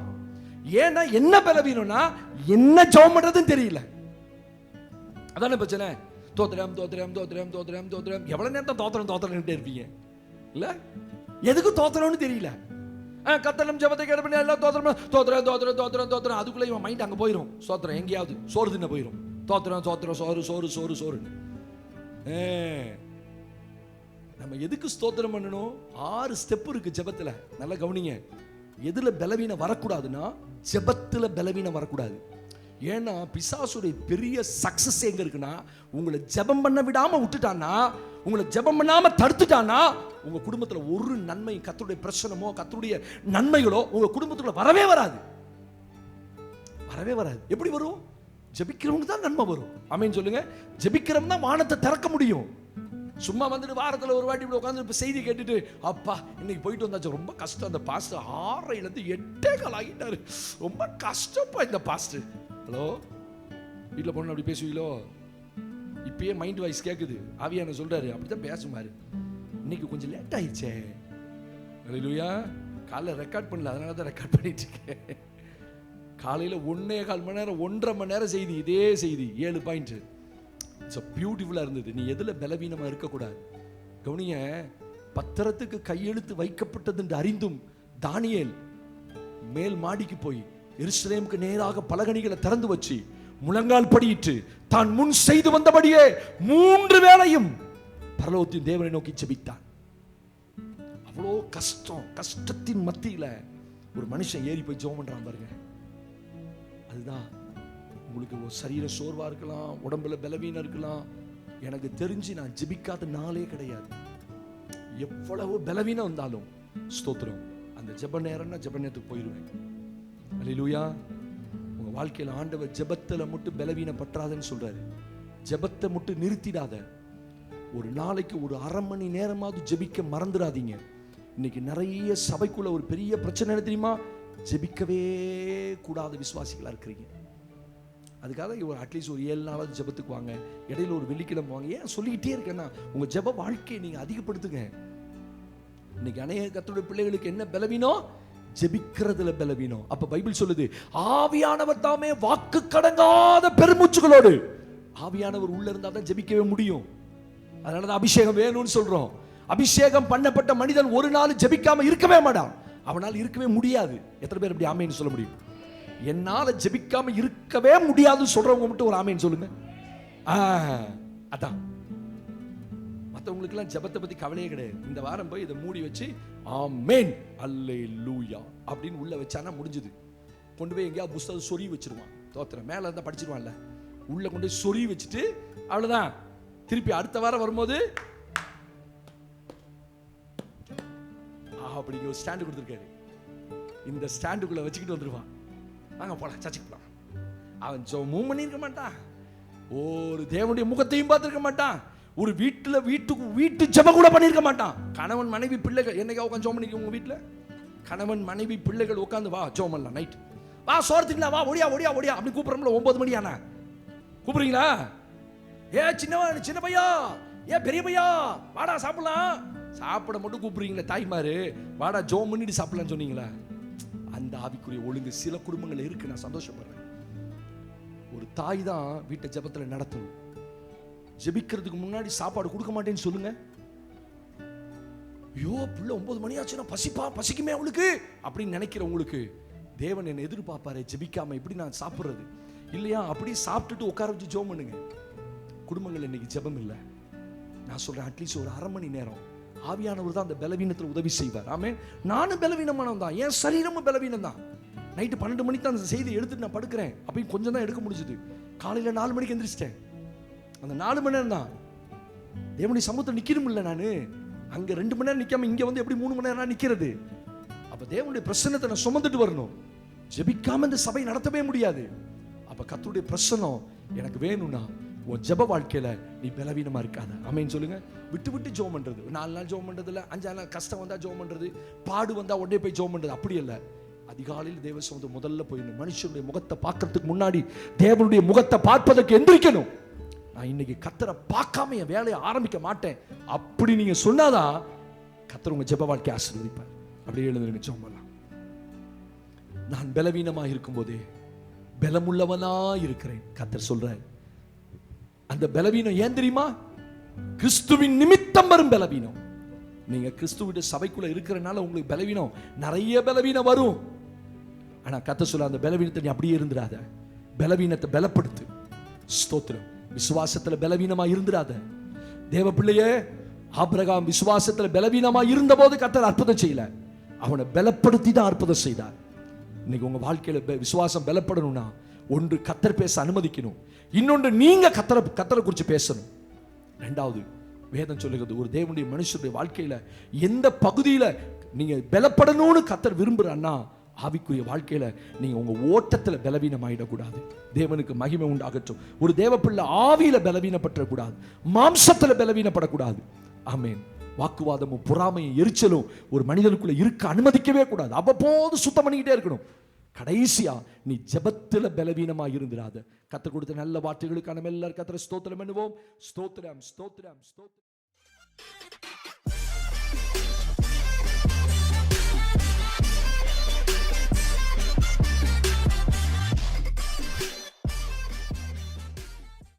ஏன்னா என்ன பலவீனம்னா என்ன ஜெபம் பண்றதுன்னு தெரியல. அதானே பிரச்சனை. தோத்திரம் தோத்திரம் தோத்திரம் தோத்திரம் தோத்திரம். எவ்வளவு நேரம் தோத்திரம் தோத்திரம் இருப்பீங்க இல்ல? எதுக்கு தோத்திரம்னு தெரியல. கத்தலம் ஜெபத்தை கேட்ட பண்ணி எல்லாம் தோத்திரம் தோத்திரம் தோத்திரம் தோத்திரம் தோத்திரம். அதுக்குள்ள இவன் மைண்ட் அங்க போயிடும். சோத்திரம் எங்கேயாவது சோறு தின்ன போயிடும். தோத்திரம் தோத்திரம் சோறு சோறு சோறு சோறு. நம்ம எதுக்கு ஸ்தோத்திரம் பண்ணணும்? 6 ஸ்டெப் இருக்கு ஜெபத்துல. நல்லா கவனிங்க. எதுல பலவீனம் வரக்கூடாதுன்னா ஜெபத்துல பலவீனம் வரக்கூடாது. ஏன்னா பிசாசுடைய பெரிய சக்சஸ் எங்க இருக்குன்னா, உங்களை ஜெபம் பண்ண விடாம விட்டுட்டான்னா, உங்களை ஜெபம் பண்ணாம தடுத்துட்டான்னா, உங்க குடும்பத்துல ஒரு நன்மை, கர்த்தருடைய பிரசனமோ கர்த்தருடைய நன்மைகளோ உங்க குடும்பத்துக்குள்ள வரவே வராது. வரவே வராது. எப்படி வரும்? ஜெபிக்கிறவங்க தான் நன்மை வரும். ஆமென் சொல்லுங்க. ஜெபிக்கிறவங்க தான் வானத்தை திறக்க முடியும். சும்மா வந்துட்டு வாரத்தில் ஒரு வாட்டி இப்படி உட்காந்து இப்போ செய்தி கேட்டுட்டு அப்பா இன்னைக்கு போயிட்டு வந்தாச்சு ரொம்ப கஷ்டம், அந்த பாஸ்டர் 6:30 8:15 ஆகிட்டாரு, ரொம்ப கஷ்டப்பா இந்த பாஸ்டர். ஹலோ, வீட்டில் பொண்ணு அப்படி பேசுவீங்களோ? இப்பயே மைண்ட் வாய்ஸ் கேட்குது. ஆவியான சொல்றாரு அப்படிதான் பேசுமாரு. இன்னைக்கு கொஞ்சம் லேட் ஆயிடுச்சே. அல்லேலூயா. காலைல ரெக்கார்ட் பண்ணல, அதனால தான் ரெக்கார்ட் பண்ணிட்டு இருக்கேன். காலையில் 1.25 மணி நேரம் 1.5 மணி நேரம் செய்தி, இதே செய்தி 7 பாயிண்ட். இட்ஸ் பியூட்டிஃபுல்லாக இருந்தது. நீ எதில் பலவீனமாக இருக்கக்கூடாது. கவனிய, பத்திரத்துக்கு கையெழுத்து வைக்கப்பட்டது என்று அறிந்தும் தானியேல் மேல் மாடிக்கு போய் எருசலேமுக்கு நேராக பலகணிகளை திறந்து வச்சு முழங்கால் படியிட்டு தான் முன் செய்து வந்தபடியே 3 வேளையும் பரலோகத்தின் தேவனை நோக்கி ஜெபித்தான். அவ்வளோ கஷ்டத்தின் மத்தியில ஒரு மனுஷன் ஏறி போய் ஜெபம் பண்றான் பாருங்க. அதுதான் உங்களுக்கு ஒரு சரீர சோர்வா இருக்கலாம், உடம்புல பலவீனம் இருக்கலாம். எனக்கு தெரிஞ்சு நான் ஜெபிக்காத நாளே கிடையாது. எவ்வளவு பலவீனம் வந்தாலும் ஸ்தோத்திரம், அந்த ஜெப நேரம்னா ஜெப நேரத்துக்கு போயிடுவேன். அல்லேலூயா. உங்க வாழ்க்கையில் ஆண்டவர் ஜெபத்துல மட்டும் பலவீனம் பற்றாதன்னு சொல்றாரு. ஜெபத்தை மட்டும் நிறுத்திடாத. ஒரு நாளைக்கு ஒரு 1/2 மணி நேரமாவது ஜெபிக்க மறந்துடாதீங்க. இன்னைக்கு நிறைய சபைக்குள்ள ஒரு பெரிய பிரச்சனை தெரியுமா? ஜெபிக்கவே கூடாத விசுவாசிகளா இருக்கிறீங்க. அதுக்காக ஒரு அட்லீஸ்ட் ஒரு 7 நாளாவது ஜெபத்துக்கு வாங்க. இடையில ஒரு வெள்ளிக்கிழமை வாங்க. ஏன் சொல்லிக்கிட்டே இருக்கேன்னா, உங்க ஜெப வாழ்க்கையை நீங்க அதிகப்படுத்துங்க. இன்னைக்கு அநேக கர்த்தருடைய பிள்ளைகளுக்கு என்ன பலவீனம்? ஜெபிக்கிறதுல பலவீனம். அப்ப பைபிள் சொல்லுது, ஆவியானவர் தாமே வாக்கு கடங்காத பெருமூச்சுகளோடு. ஆவியானவர் உள்ள இருந்தா தான் ஜெபிக்கவே முடியும். அதனாலதான் அபிஷேகம் வேணும்னு சொல்றோம். அபிஷேகம் பண்ணப்பட்ட மனிதன் ஒரு நாள் ஜெபிக்காம இருக்கவே மாட்டான். அவனால் இருக்கவே முடியாது. எத்தனை பேர் அப்படி ஆமேன்னு சொல்ல முடியும்? என்னால ஜெபிக்காம இருக்கவே முடியாதுன்னு சொல்றவங்க மட்டும் ஒரு ஆமேன்னு சொல்லுங்க. அதான் மற்றவங்களுக்கெல்லாம் ஜெபத்தை பத்தி கவலையே கிடையாது. இந்த வாரம் போய் இதை மூடி வச்சு ஆமேன் அல்லேலூயா அப்படின்னு உள்ள வச்சானா முடிஞ்சது. கொண்டு போய் எங்கேயாவது புஸ்தகம் சொறி வச்சிருவான். தோத்திரம் மேல இருந்தா படிச்சிருவான்ல, உள்ள கொண்டு போய் சொறி வச்சுட்டு அவ்வளவுதான். திருப்பி அடுத்த வாரம் வரும்போது அப்படி ஒரு ஸ்டாண்டு கொடுத்துருக்காரு. இந்த ஸ்டாண்டுக்குள்ள வச்சுக்கிட்டு வந்துருவான். வாங்க போலாம், சர்ச்சுக்கு போலாம். அவன் ஜெபமும் பண்ணியிருக்க மாட்டான், ஒரு தேவனுடைய முகத்தையும் பார்த்துருக்க மாட்டான், ஒரு வீட்டு ஜெபம் கூட பண்ணியிருக்க மாட்டான். கணவன் மனைவி பிள்ளைகள் என்னைக்கா உட்காந்து ஜெபம் பண்ணிக்க உங்க வீட்டில்? கணவன் மனைவி பிள்ளைகள் உட்காந்து வா ஜெபம் பண்ணலாம், நைட் வா சோர்த்துக்கலாம், வா ஒடியா ஒடியா ஒடியா அப்படி கூப்பிடுறோம்ல. 9 மணி ஆனா கூப்பிடுறீங்களா? ஏ சின்ன பையா, ஏ பெரிய பையா வாடா சாப்பிடலாம். சாப்பிட மட்டும் கூப்பிடுறீங்களே தாய்மாரு, வாடா ஜெபம் பண்ணிட்டு சாப்பிடலாம்னு சொன்னீங்களா? அந்த ஆவிக்குரிய ஒழுங்கு சில குடும்பங்கள் இருக்கு. நான் சந்தோஷப்படுறேன். ஒரு தாய் தான் வீட்டை ஜெபத்துல நடத்தணும். ஜெபிக்கிறதுக்கு முன்னாடி சாப்பாடு கொடுக்க மாட்டேன்னு சொல்லுங்க. ஐயோ பிள்ளை 9 மணி ஆச்சுன்னா பசிக்குமே அவளுக்கு அப்படின்னு நினைக்கிறவங்களுக்கு தேவன் என்னை எதிர்பார்ப்பாரு. ஜெபிக்காம எப்படி நான் சாப்பிடுறது இல்லையா? அப்படி சாப்பிட்டுட்டு உட்கார வச்சு ஜெபம் பண்ணுங்க. குடும்பங்கள் இன்னைக்கு ஜெபம் இல்லை. நான் சொல்றேன், அட்லீஸ்ட் ஒரு 1/2 மணி நேரம் ஆவியானவர் தான் அந்த பலவீனத்தில் உதவி செய்வார். ஆமென். நானும் பலவீனமானவன் தான், என் சரீரமும் பலவீனம் தான். நைட்டு 12 மணிக்கு தான் அந்த செய்தி எடுத்துட்டு நான் படுக்கிறேன். அப்பயும் கொஞ்சம் தான் எடுக்க முடிஞ்சது. காலையில் 4 மணிக்கு எந்திரிச்சிட்டேன். அந்த 4 மணி நேரம் தான் தேவனுடைய சமூகத்தில் நிற்கணும் இல்லை. நான் அங்கே 2 மணி நேரம் நிற்காம இங்கே வந்து எப்படி 3 மணி நேரம் நிற்கிறது? அப்போ தேவனுடைய பிரசன்னத்தை நான் சுமந்துட்டு வரணும். ஜெபிக்காம இந்த சபை நடத்தவே முடியாது. அப்போ கர்த்தருடைய பிரசன்னம் எனக்கு வேணும்னா உன் ஜெப வாழ்க்கையில நீ பலவீனமா இருக்காத. ஆமென் சொல்லுங்க. விட்டு விட்டு ஜெபம் பண்றது, 4 நாள் ஜெபம் பண்றது இல்ல, 5 நாள் கஷ்டம் வந்தா ஜெபம் பண்றது, பாடு வந்தா உடனே போய் ஜெபம் பண்றது, அப்படி இல்ல. அதிகாலையில் தேவ சமூகத்துக்கு முதல்ல போயிடணும். மனுஷனுடைய முகத்தை பார்க்கறதுக்கு முன்னாடி தேவனுடைய முகத்தை பார்ப்பதற்கு எந்திரிக்கணும். நான் இன்னைக்கு கர்த்தரை பார்க்காம என் வேலையை ஆரம்பிக்க மாட்டேன் அப்படி நீங்க சொன்னாதான் கர்த்தர் உங்க ஜெப வாழ்க்கையை ஆசீர்வதிப்பார். அப்படியே எழுந்துருங்க, ஜெபம் பண்ணலாம். நான் பலவீனமா இருக்கும் போதே பலமுள்ளவனா இருக்கிறேன் கர்த்தர் சொல்றார். அந்த பலவீனம் ஏன் தெரியுமா? கிறிஸ்துவின் நிமித்தம் வரும் பலவீனம். நீங்க கிறிஸ்துவின் சபைக்குள்ள இருக்கிறனால உங்களுக்கு பலவீனம், நிறைய பலவீனம் வரும். ஆனா கர்த்தர் சொல்ல, அந்த பலவீனத்தை நீ அப்படியே இருந்துடாத. பலவீனத்தை பலப்படுத்து. ஸ்தோத்திரம். விசுவாசத்துல பலவீனமா இருந்துடாத. தேவ பிள்ளையே, ஆபிரகாம் விசுவாசத்துல பலவீனமா இருந்த போது கர்த்தர் அற்புதம் செய்யல, அவனை பலப்படுத்தி தான் அற்புதம் செய்தார். இன்னைக்கு உங்க வாழ்க்கையில விசுவாசம் பலப்படணும்னா ஒன்று கர்த்தர் பேச அனுமதிக்கணும், இன்னொன்று நீங்க கர்த்தரை குறித்து பேசணும். ரெண்டாவது வேதம் சொல்லுகிறது, ஒரு தேவனுடைய மனுஷனுடைய வாழ்க்கையில எந்த பகுதியில நீங்க பலப்படணும்னு கர்த்தர் விரும்புறான்னா ஆவிக்குரிய வாழ்க்கையில நீங்க உங்க ஓட்டத்துல பலவீனம் ஆயிடக்கூடாது. தேவனுக்கு மகிமை உண்டாகட்டும். ஒரு தேவ பிள்ளை ஆவியில பலவீனப்படக்கூடாது, மாம்சத்துல பலவீனப்படக்கூடாது. ஆமென். வாக்குவாதமும் பொறாமையும் எரிச்சலும் ஒரு மனிதனுக்குள்ள இருக்க அனுமதிக்கவே கூடாது. அவ்வப்போது சுத்தம் பண்ணிக்கிட்டே இருக்கணும். கடைசியா நீ ஜெபத்துல பலவீனமா இருந்திராத. கர்த்தர் கொடுத்த நல்ல வார்த்தைகளுக்கான எல்லாரும் கர்த்தரை ஸ்தோத்திரம் பண்ணுவோம். ஸ்தோத்திரம், ஸ்தோத்திரம், ஸ்தோத்திரம்.